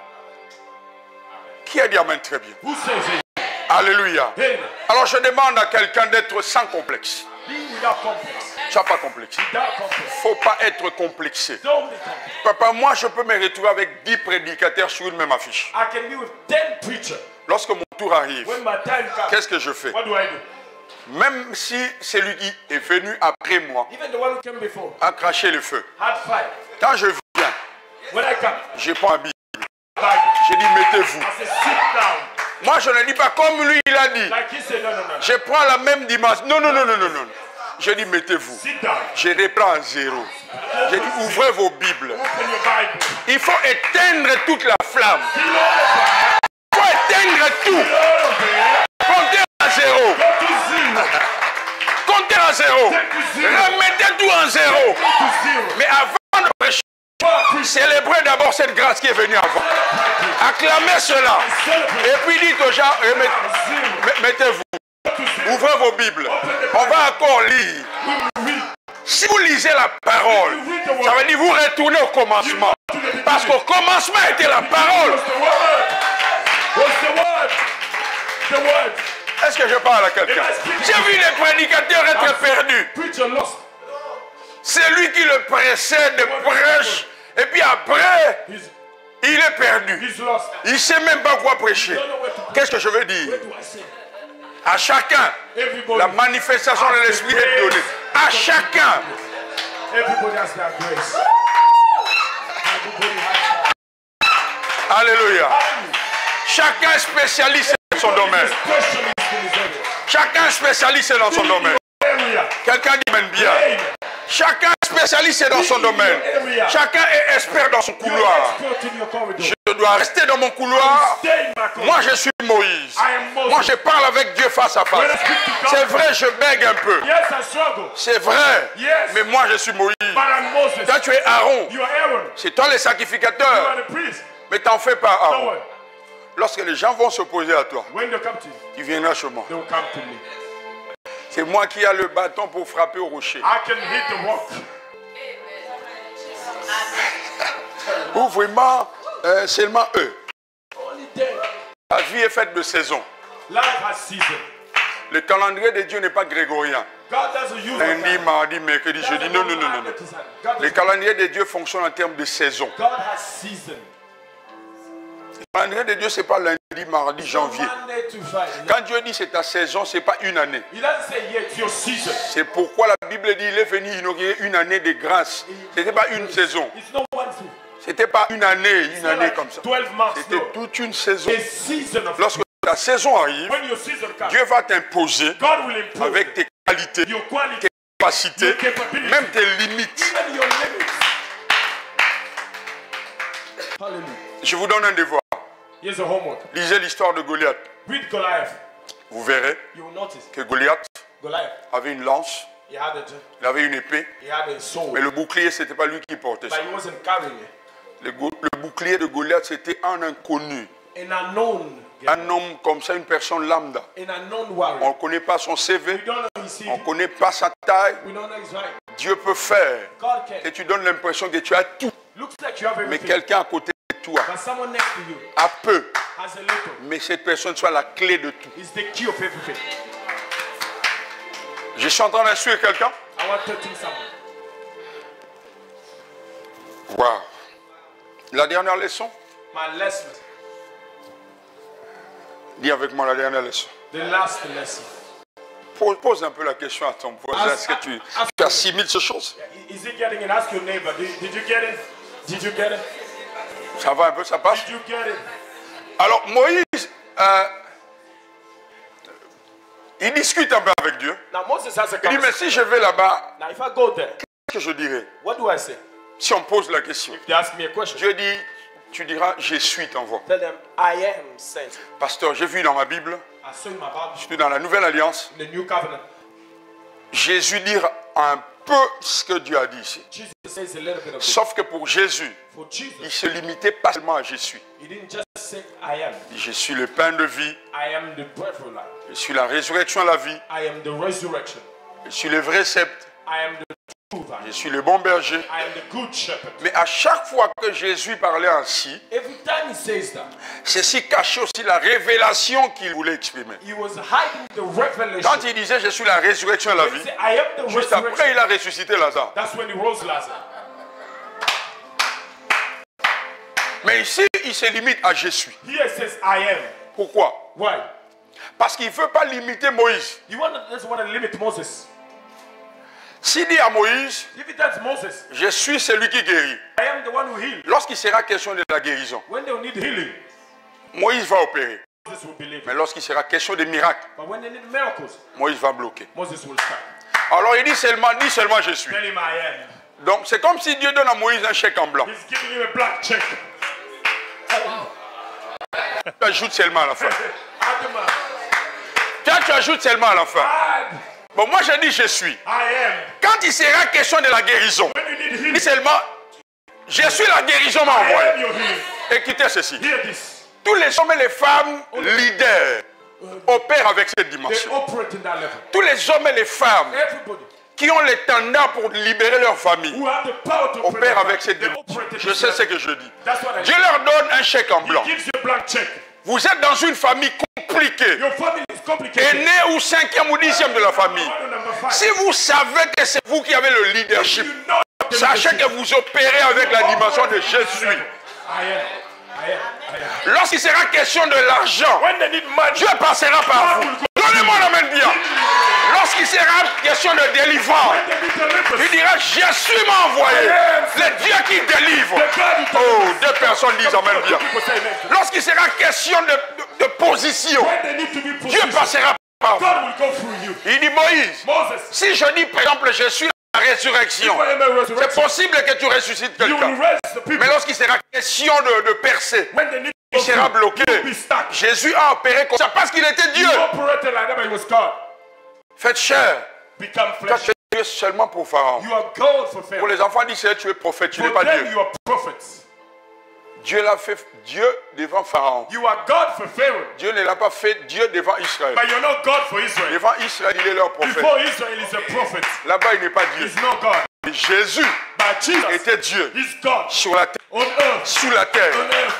Qui a dit amen très bien? Who says it? Alléluia. Amen. Alors je demande à quelqu'un d'être sans complexe. Be without complex. Tu n'as pas complexe. Without complex. Faut pas être complexé. Don't be complex. Papa, moi je peux me retrouver avec 10 prédicateurs sur une même affiche. I can be with 10 preachers. Lorsque mon tour arrive, When my time comes, qu'est-ce que je fais? what do I do? Même si celui qui est venu après moi Even the one who came before a craché le feu. had fire. Quand je viens, When I come, je prends un billet. Bible. Je dis mettez-vous. I say sit down. Moi je ne dis pas comme lui il a dit. Like he said, no, no, no. Je prends la même dimanche. Non, non, non, non, non, non. Je dis mettez-vous. Sit down. Je reprends à zéro. Je dis ouvrez vos Bibles. Open your Bible. Il faut éteindre toute la flamme. Kill all the fire. Il faut éteindre tout. Kill all of it. Comptez à zéro. Go to zero. Comptez à zéro. Take to zero. Remettez tout en zéro. Go to zero. Mais avant de prêcher, célébrez d'abord cette grâce qui est venue avant. Acclamez cela. Et puis dites aux gens, mettez-vous. Ouvrez vos Bibles. On va encore lire. Si vous lisez la parole, ça veut dire vous retournez au commencement. Parce qu'au commencement était la parole. What's the word? What's the word? The word. Est-ce que je parle à quelqu'un? J'ai vu les prédicateurs être perdus. Preacher lost. C'est lui qui le précède, prêche. Et puis après, il est perdu. He's lost. Il ne sait même pas quoi prêcher. Qu'est-ce que je veux dire? What do I say? À chacun, Everybody. la manifestation de l'esprit est donnée. À chacun. Everybody has that grace. Everybody has that. Alléluia. Chacun est spécialiste dans son domaine. Specialist in his area. Chacun est spécialiste dans son domaine. Area. Quelqu'un dit même bien. Amen. Chacun est spécialiste dans son domaine. Chacun est expert dans son You're couloir. expert in your corridor. Je dois rester dans mon couloir. Stay in my corridor. Moi, je suis Moïse. I am Moses. Moi, je parle avec Dieu face à face. When I speak to God, C'est vrai, je bègue un peu. yes, I struggle. C'est vrai. Yes. Mais moi, je suis Moïse. But I'm Moses. Toi, tu es Aaron. You are Aaron. C'est toi le You are sacrificateur. the priest. Mais t'en fais pas, Don't Aaron. worry. Lorsque les gens vont s'opposer à toi, When they come to you, tu viendras chez moi. they will come to me. C'est moi qui ai le bâton pour frapper au rocher. I can hit the rock. Ou vraiment, seulement eux. Only then. La vie est faite de saisons. Life has season. Le calendrier de Dieu n'est pas grégorien. God doesn't use Lundi, that. mardi, mercredi, jeudi. Non, non, non, non, non. Le calendrier de Dieu fonctionne en termes de saison. God has season. Le calendrier de Dieu, ce n'est pas lundi, mardi, janvier. Monday to Friday. Quand Dieu dit c'est ta saison, ce n'est pas une année. He doesn't say yeah, it's your season. C'est pourquoi la Bible dit il est venu inaugurer une année de grâce. Ce n'était pas une saison. It's not one thing. Ce n'était pas une année It's not like comme ça. 12 months. C'était No. toute une saison. A season of Lorsque la saison arrive, when your season comes, Dieu va t'imposer God will improve avec tes qualités, your quality, tes capacités, your capability, même tes limites. even your limits. Hallelujah. Je vous donne un devoir. Here's a homework. Lisez l'histoire de Goliath. Read Goliath. Vous verrez You will notice que Goliath Goliath. avait une lance, He had il avait une épée, a sword, mais le bouclier, ce n'était pas lui qui portait ça. but he wasn't carrying it. Le bouclier de Goliath, c'était un inconnu. An unknown, Un homme comme ça, une personne lambda. an unknown warrior. On ne connaît pas son CV, We don't know his on ne CV. connaît pas sa taille. We don't know his right. Dieu peut faire. God can. Et tu donnes l'impression que tu as tout. Looks like you have Mais everything, quelqu'un à côté de toi but someone next to you a peu. has a little. Mais cette personne soit la clé de tout. It's the key of everything. Je suis en train d'instruire quelqu'un. I want to teach someone. Wow. La dernière leçon. My lesson, Dis avec moi la dernière leçon. the last lesson. Pose un peu la question à ton voisin. Est-ce que tu assimiles ces choses? Is it getting it? Ask your neighbor. Did you get it? Did you get it? Ça va un peu, ça passe? Did you get it? Alors Moïse, il discute un peu avec Dieu. Now Moses has a Il dit, mais conversation. si je vais là-bas, Now if I go there, qu'est-ce que je dirais? what do I say? Si on pose la question. If they ask me a question, Dieu dit, tu diras, je suis ton voix. tell them I am sent. Pasteur, j'ai vu dans ma Bible, I saw in my Bible, surtout dans la Nouvelle Alliance, in the New Covenant, Jésus dire un peu ce que Dieu a dit ici. Jesus says a little bit of it. Sauf que pour Jésus, For il ne Jesus, se limitait pas seulement à je suis. he didn't just say I am. Il dit, je suis le pain de vie, I am the breath of life. je suis la résurrection et la vie, I am the resurrection. je suis le vrai sceptre, I am the Je suis le bon berger. I am the good shepherd. Mais à chaque fois que Jésus parlait ainsi, Every time he says that, ceci cachait aussi la révélation qu'il voulait exprimer. he was hiding the revelation. Quand il disait je suis la résurrection et la He vie, said, I am the juste après resurrection. il a ressuscité Lazare. That's when he rose Lazarus. Mais ici, il se limite à je suis. Here it says, I am. Pourquoi? Why? Parce qu'il ne veut pas limiter Moïse. Doesn't want to limit Moses. S'il dit à Moïse, If he tells Moses, je suis celui qui guérit, I am the one who heals. lorsqu'il sera question de la guérison, When they will need healing, Moïse va opérer. Moses will believe. Mais lorsqu'il sera question de miracles, But when they need miracles, Moïse va bloquer. Moses will start. Alors il dit seulement je suis. Tell him I am. Donc c'est comme si Dieu donne à Moïse un chèque en blanc. He's giving you a black check. Tu ajoutes seulement à la fin. Add the man. Quand tu ajoutes seulement à la fin. Add. Bon, moi je dis je suis. I am. Quand il sera question de la guérison, When you need dis healing, seulement je suis la guérison m'a I am envoyé. your healing. Écoutez ceci. Hear this. Tous les hommes et les femmes leaders opèrent avec cette They dimension. operate in that level. Tous les hommes et les femmes Everybody qui ont l'étendard pour libérer leur famille who have the power to opèrent operate, avec cette they dimension. operate in Je this sais ce level. que je dis. That's what I Dieu leur donne un chèque en blanc. He gives you a black check. Vous êtes dans une famille compliquée, Your family is complicated. aîné ou 5e ou 10e de la famille. One to number 5. Si vous savez que c'est vous qui avez le leadership, You know the sachez leadership. que vous opérez avec la dimension de je suis. I am. I am. Lorsqu'il sera question de l'argent, When they need money, Dieu passera par vous. Donnez-moi la main bien. Lorsqu'il sera question de délivrance, when they need deliverance, il dira je suis m'a envoyé. Le Dieu qui délivre. Oh, 2 personnes disent amen bien. people say amen. Lorsqu'il sera question de position, When they need to be Dieu positioned, passera par vous. God will go through you. Il dit Moïse, Moses, si je dis par exemple je suis la résurrection, if I am a c'est resurrection, possible que tu ressuscites you will quelqu'un. raise the people. Mais lorsqu'il sera question de percer, When they need il to go sera through, bloqué. you will be stuck. Jésus a opéré comme ça parce qu'il était Dieu. You operated like that, but it was God. Faites chair. Become Toi, flesh. tu es Dieu seulement pour Pharaon. You are God for Pour Pharaoh. les enfants d'Israël, tu es prophète, tu n'es For pas them, Dieu. you are prophets. Dieu l'a fait Dieu devant Pharaon. You are God for Pharaoh. Dieu ne l'a pas fait Dieu devant Israël. But you're not God for Israel. Devant Israël, il est leur prophète. Before Israel is a prophet. Là-bas, il n'est pas Dieu. He's not God. Et Jésus But Jesus était Dieu is God sur la terre, on earth. sous la terre,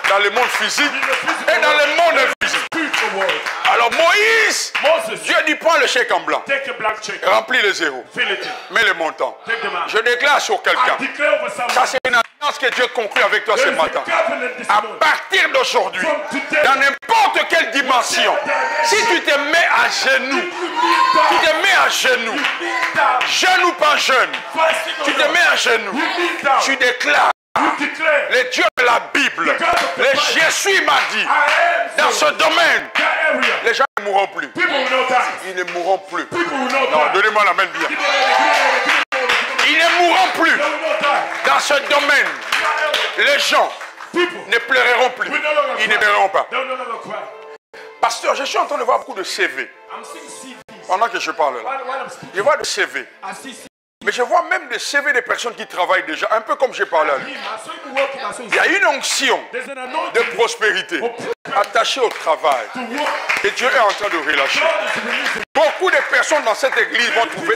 dans le monde physique In the physical et dans le monde world, invisible. spiritual world. Alors Moïse, Moses, Dieu dit prends le chèque en blanc, take a black check. remplis les zéros, Fill it in. mets les montants. Take them out. Je déclare sur quelqu'un, I declare over ça someone. c'est une alliance que Dieu conclut avec toi ce There is a matin. covenant this À morning. partir d'aujourd'hui, From today, dans n'importe quelle dimension, si tu te mets à genoux, you tu kneel te mets à genoux, down. Kneel down. genou pas jeune, Fasting tu on te earth. mets à genoux, You kneel down. tu déclares, You declare. le Dieu de la Bible, le je suis m'a dit, I am dans so. ce domaine, That area. les gens ne mourront plus. People will not die. Ils ne mourront plus. People will not Non, die. donnez-moi la main bien. Give it over, give it over, give it over, give it over. Ils ne mourront plus. They will not die. Dans ce domaine, That area. les gens People ne pleureront plus. will no longer Ils ne cry. pleureront pas. They will no longer cry. Pasteur, je suis en train de voir beaucoup de CV I'm seeing CVs. pendant que je parle là. While I'm speaking, Je vois des CV. I see CVs. Mais je vois même des CV des personnes qui travaillent déjà, un peu comme j'ai parlé à lui. I saw you working. I saw you. Il y a une onction There's an de anointing prospérité attachée au travail to work. que Dieu est en train de relâcher. God is releasing. Beaucoup de personnes dans cette église vont trouver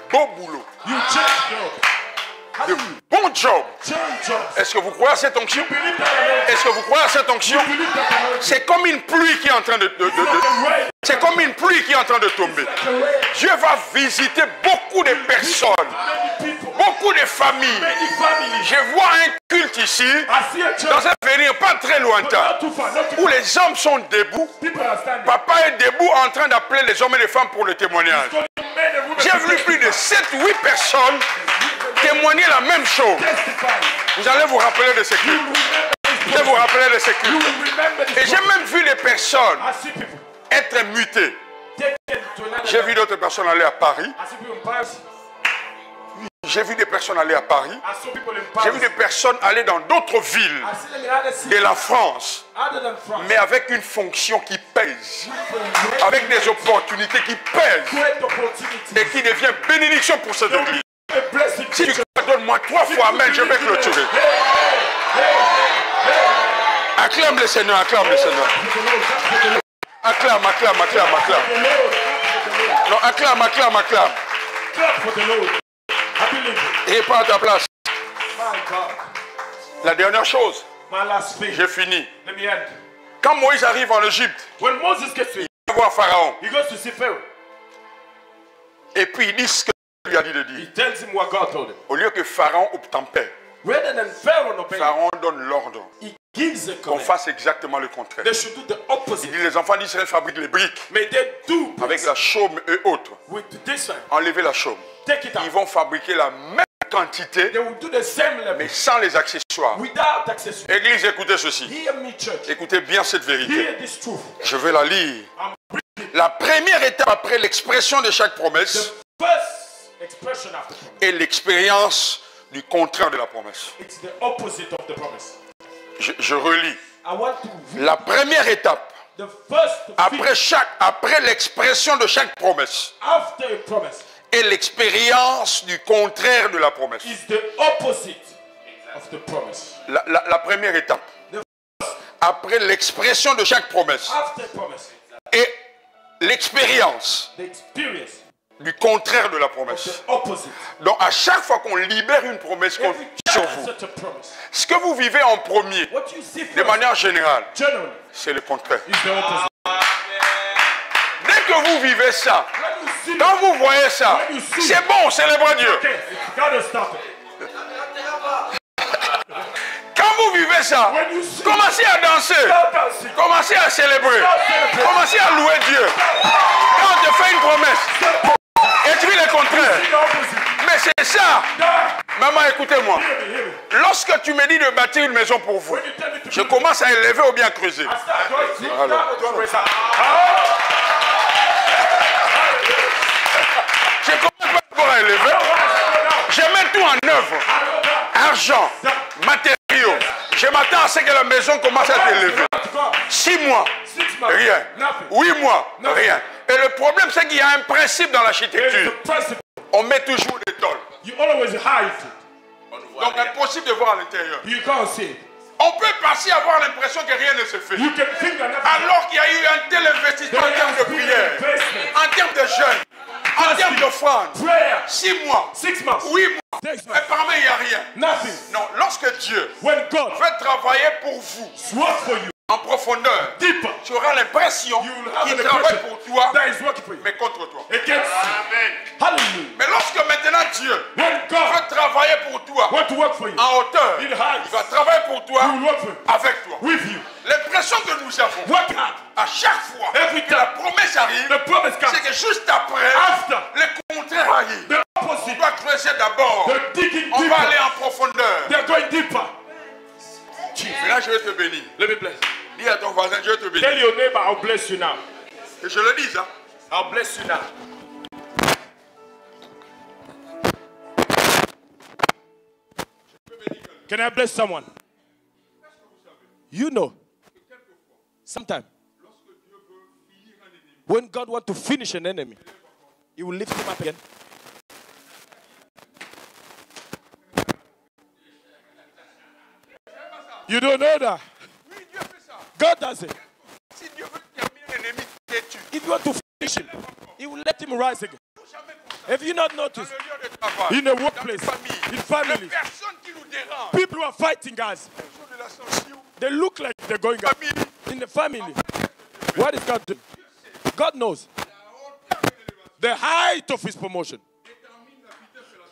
beau boulot, You change job. How do de you bons jobs. change jobs? Est-ce que vous croyez à cette onction? Believe that anointing. Est-ce que vous croyez à cette onction? Believe that anointing. C'est comme une pluie qui est en train de Like a rain. c'est comme une pluie qui est en train de tomber. Like a rain. Dieu va visiter beaucoup de personnes, Many people. beaucoup de familles. Many families. Je vois un culte ici, I see a church. dans un avenir pas très lointain, Not too far. Not too où far. les hommes sont debout. People are standing. Papa est debout en train d'appeler les hommes et les femmes pour le témoignage. Men and women J'ai vu plus de 7-8 personnes témoigner la même chose. testify. Vous allez vous rappeler de ce You culte. will remember this Je vais vous rappeler de ce You culte. will remember Et this j'ai même vu des personnes I see people être mutées. taken to another J'ai level. vu d'autres personnes aller à Paris. I see people in Paris. J'ai vu des personnes aller à Paris. I saw people in J'ai Paris. vu des personnes aller dans d'autres villes I see them in other de cities la France, other than France. mais avec une fonction qui pèse, avec des opportunités qui pèsent Great opportunity. et qui devient bénédiction pour cette église. A blessing. Si tu donnes-moi 3 fois Amen, je vais clôturer. Acclame le Seigneur, acclame le Seigneur. Acclame, acclame, acclame, acclame. Non, acclame, acclame, acclame. Clap for the Lord. I believe it. Et pas à ta place. My God. La dernière chose, My last thing. j'ai fini. Let me end. Quand Moïse arrive en Égypte, When Moses gets to il va voir Pharaon. he goes to see Pharaoh. Et puis il dit ce que Dieu lui a dit de dire. He tells him what God told him. Au lieu que Pharaon obtempère, Rather than Pharaoh obey, Pharaon donne l'ordre he gives a qu'on command. fasse exactement le contraire. They should do the Il opposite. dit les enfants d'Israël fabriquent les briques May they do avec la chaume et autres. with this one. Enlevez la chaume. Take it Ils out. vont fabriquer la même quantité, They will do the same level mais sans les accessoires. without accessory. Église, écoutez ceci. Hear me, church. Écoutez bien cette vérité. Hear this truth. Je vais la lire. I'm reading La première étape après l'expression de chaque promesse the first expression after promise. est l'expérience du contraire de la promesse. It's the opposite of the promise. Je relis. I want to read La première étape the first après l'expression de chaque promesse after a promise est l'expérience du contraire de la promesse. is the opposite of the promise. La première étape après l'expression de chaque promesse After a promise, est l'expérience the experience du contraire de la of promesse. the opposite. Donc à chaque fois qu'on libère une promesse Every sur time vous, such a promise, ce que vous vivez en premier, what you see de first, manière générale, generally, c'est le contraire. is the opposite. Dès que vous vivez ça, When you see quand vous voyez ça, When you see c'est bon, célébrez Dieu. okay, you gotta stop it. Quand vous vivez ça, When you see commencez à danser, start dancing. commencez à célébrer, commencez à louer Dieu. Quand on te fait une promesse, écris le contraire. The opposite. Mais c'est ça. That, Maman, écoutez-moi. hear me. Lorsque tu me dis de bâtir une maison pour vous, When you tell me to je do commence à élever ou bien creuser. I start going to Alors. start with the Je commence pas d'abord à élever. Je mets tout en œuvre. Argent, matériaux. Je m'attends à ce que la maison commence à être élevée. 6 mois, 6 months, rien. nothing. 8 mois, rien. Et le problème, c'est qu'il y a un principe dans There is l'architecture. a principle. On met toujours des tôles. You always hide it. Donc, impossible de voir à l'intérieur. You can't see it. On peut passer à avoir l'impression que rien ne se fait. You can think that nothing. Alors qu'il y a eu un tel investissement en termes de prière, en termes de jeûne, en termes d'offrande. Prayer. 6 mois, 6 months. 8 mois. 6 Et months. parmi, il n'y a rien. Nothing. Non, lorsque Dieu When God veut travailler pour vous works for you en profondeur, deeper, tu auras l'impression you will have qu'il an travaille impression pour toi, that is working for you. mais contre toi. Against you. Hallelujah. Mais lorsque maintenant Dieu When God veut travailler pour toi wants to work for you, en hauteur, in il heights, va travailler pour toi He will work for you. avec toi. With you. L'impression que nous avons Work hard. à chaque fois Every que la time promesse arrive, the promise c'est comes, que juste après, after le contraire arrive. the On opposite, doit creuser d'abord. the digging On va aller deeper, en profondeur. they're going deeper. Maintenant, je vais te bénir. Let me bless. Dis à ton voisin, je vais te Tell bénir. your neighbor, I'll bless you now. Que je le dise, hein. I'll bless you now. Can I bless someone? You know, sometimes when God wants to finish an enemy, He will lift him up again. You don't know that. Oui, Dieu fait ça. God does it. Si Dieu veut terminer l'ennemi, il te tue. If you want to finish him, He will let him rise again. Jamais pour ça. Have you not Dans noticed? le lieu de travail, In a dans workplace, la famille, in les families, personnes qui nous dérangent, people who are fighting us, les gens de l'ascension, they look like they're going up. famille, In the family, what is God doing? God knows. The height of His promotion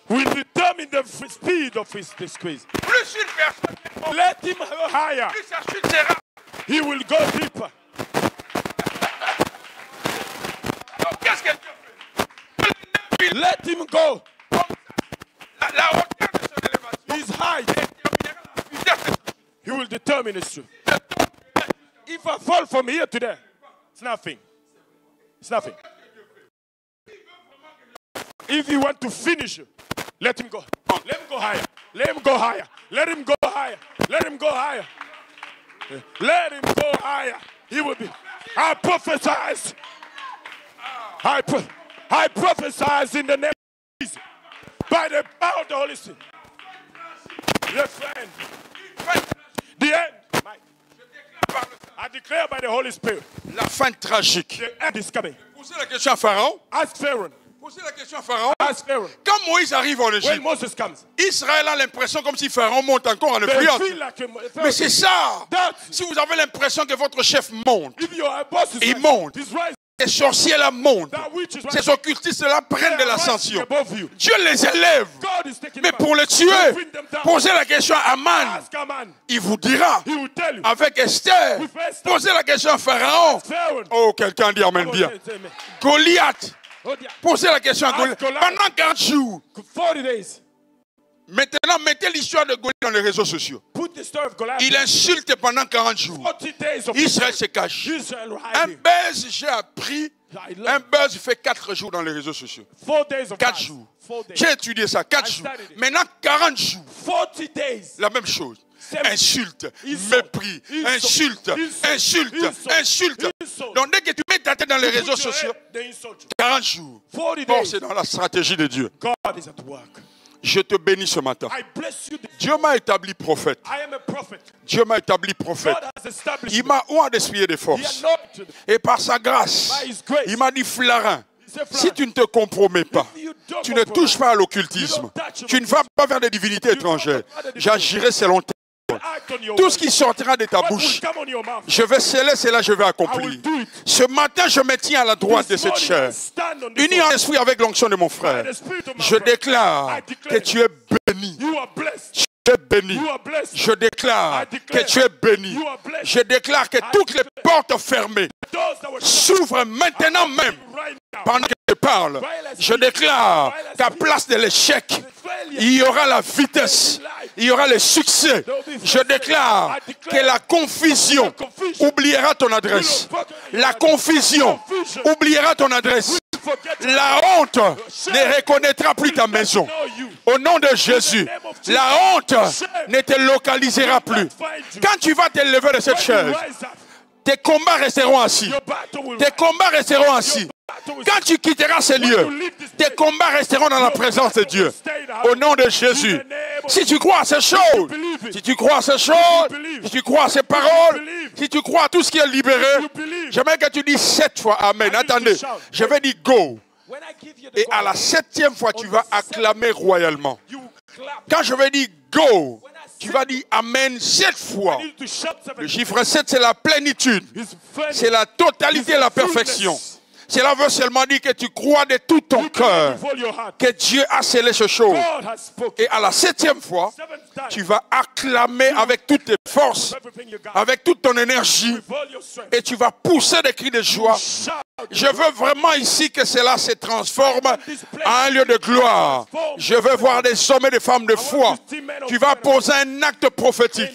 will determine the speed of His disgrace. plus une personne est morte, Let Him go higher. plus sa chute sera. He will go deeper. Qu'est-ce que Dieu fait? Let Him go. La hauteur de son élévation His height, déterminera la vitesse de sa chute. He will determine His truth. If I fall from here to there, it's nothing. It's nothing. If you want to finish, let Him go. Let Him go higher. Let Him go higher. Let Him go higher. Let Him go higher. Let Him go higher. He will be. I prophesize. I prophesize in the name of Jesus. By the power of the Holy Spirit. The friend. The end. I declare by the Holy Spirit. La fin tragique. The end is coming. Posez la question à Pharaon. Ask Pharaoh. Posez la question à Pharaon. Ask Pharaoh. Quand Moïse arrive en When Égypte, Moses comes, Israël a l'impression comme si Pharaon monte encore en they influence. feel like Mais c'est ça. that Si vous avez l'impression que votre chef monte, if your boss is il rising, monte. he's rising, ces sorciers-là montent, that witch is rising, ces occultistes-là prennent de they are rising l'ascension. above you. Dieu les élève. God is taking Mais them pour back. les tuer, Bring them down. posez la question à Aman. Ask a man. Il vous dira. He will tell you. Avec Esther, With Esther. posez la question à Pharaon. Pharaoh. Oh, quelqu'un dit Amen bien. Amen. Goliath, Oh, yeah. posez la question à Ask Goliath. Goliath. Pendant 40 jours, 40 days. maintenant, mettez l'histoire de Goliath dans les réseaux sociaux. Put the story of Goliath. Il insulte pendant 40 jours. 40 days of Israël se cache. Israel Un hiding. buzz, j'ai appris, un buzz fait 4 jours dans les réseaux sociaux. 4 days of 4 fast. jours. 4 days. J'ai étudié ça, 4 I jours. studied it. Maintenant, 40 jours. 40 days. La même chose. Same. Insulte, Insult. mépris, Insult. insulte, Insult. insulte, Insult. insulte. Insult. Donc dès que tu mets ta tête dans les Put réseaux your sociaux, head, they insult you. 40 jours. 40 Bon, days. c'est dans la stratégie de Dieu. God is at work. Je te bénis ce matin. I bless you. Dieu m'a établi prophète. I am a prophet. Dieu m'a établi prophète. God has established Il me. m'a oint d'esprit et de He force. anointed. Et par sa grâce, By his grace. il m'a dit Flarin, He said, si tu ne te compromets pas, tu ne touches pas à l'occultisme, tu ne vas pas vers des divinités étrangères, j'agirai selon tes. act on your Tout word. ce qui sortira de ta What bouche, will come on your mouth? je vais sceller, cela je vais I accomplir. will do it. Ce matin, je me tiens à la droite de This cette morning, chair, I stand on this uni en word. esprit avec l'onction de mon frère. By the spirit of my Je friend. déclare I que declare tu es béni. You are blessed. Tu es béni. You are blessed. Je déclare I que declare tu es béni. you are blessed. Je déclare que toutes les portes fermées Those that were s'ouvrent maintenant même. right now. Pendant que je parle, je déclare qu'à place de l'échec, il y aura la vitesse, il y aura le succès. Je déclare que la confusion oubliera ton adresse. La confusion oubliera ton adresse. La honte ne reconnaîtra plus ta maison. Au nom de Jésus, la honte ne te localisera plus. Quand tu vas te lever de cette chaise, tes combats resteront assis. Tes combats resteront assis. Quand tu quitteras ces lieux, tes combats resteront dans la présence de Dieu. Au nom de Jésus. Si tu crois à ces choses, si tu crois à ces choses, si tu crois à ces paroles, si tu crois à tout ce qui est libéré, j'aimerais que tu dises 7 fois Amen. Attendez, je vais dire go. When I give you the Et à la 7e fois, tu vas acclamer royalement. you clap. Quand je vais dire go, tu vas dire Amen 7 fois. I need to shout Le 7 chiffre 7, c'est la plénitude. C'est la totalité et la perfection. Cela veut seulement dire que tu crois de tout ton cœur que Dieu a scellé ce chose. God has spoken. Et à la 7e fois, 7th time. tu vas acclamer avec toutes tes forces, Everything you got. avec toute ton énergie, With all your strength. et tu vas pousser des cris de joie. Shout. Je veux vraiment ici que cela se transforme en un lieu de gloire. Je veux voir des hommes et des femmes de foi. Tu vas poser un acte prophétique.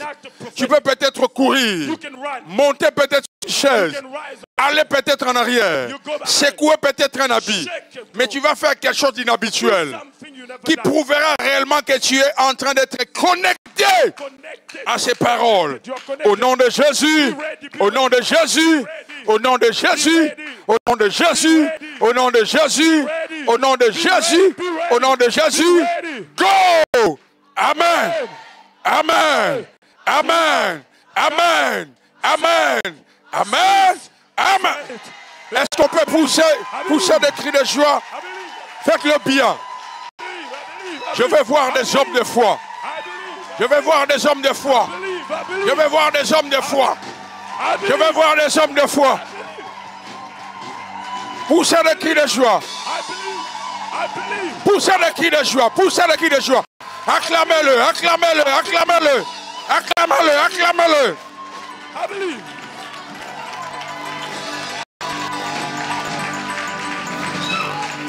Tu peux peut-être courir, You can run. monter peut-être une chaise, You can rise up. aller peut-être en arrière, secouer peut-être un habit. Mais tu vas faire quelque chose d'inhabituel Something you never qui done. prouvera réellement que tu es en train d'être connecté Connected. à ces paroles. Au nom de Jésus, au nom de Jésus, au nom de Jésus, au nom de Jésus, au nom de Jésus, au nom de Jésus, au nom de Jésus, go! Amen! Amen! Amen! Amen! Amen! Amen! Amen! Est-ce qu'on peut pousser des cris de joie? I believe. Faites-le bien. I believe. Je vais voir des hommes de foi. I believe. Je vais voir des hommes de foi. I believe. I believe. Je vais voir des hommes de foi. I Je believe. vais voir des hommes de foi. Poussez des cris de joie. I believe. I believe. Poussez des cris de joie. Poussez des cris de joie. Acclamez-le, acclamez-le, acclamez-le. Acclamez-le, acclamez-le. I believe.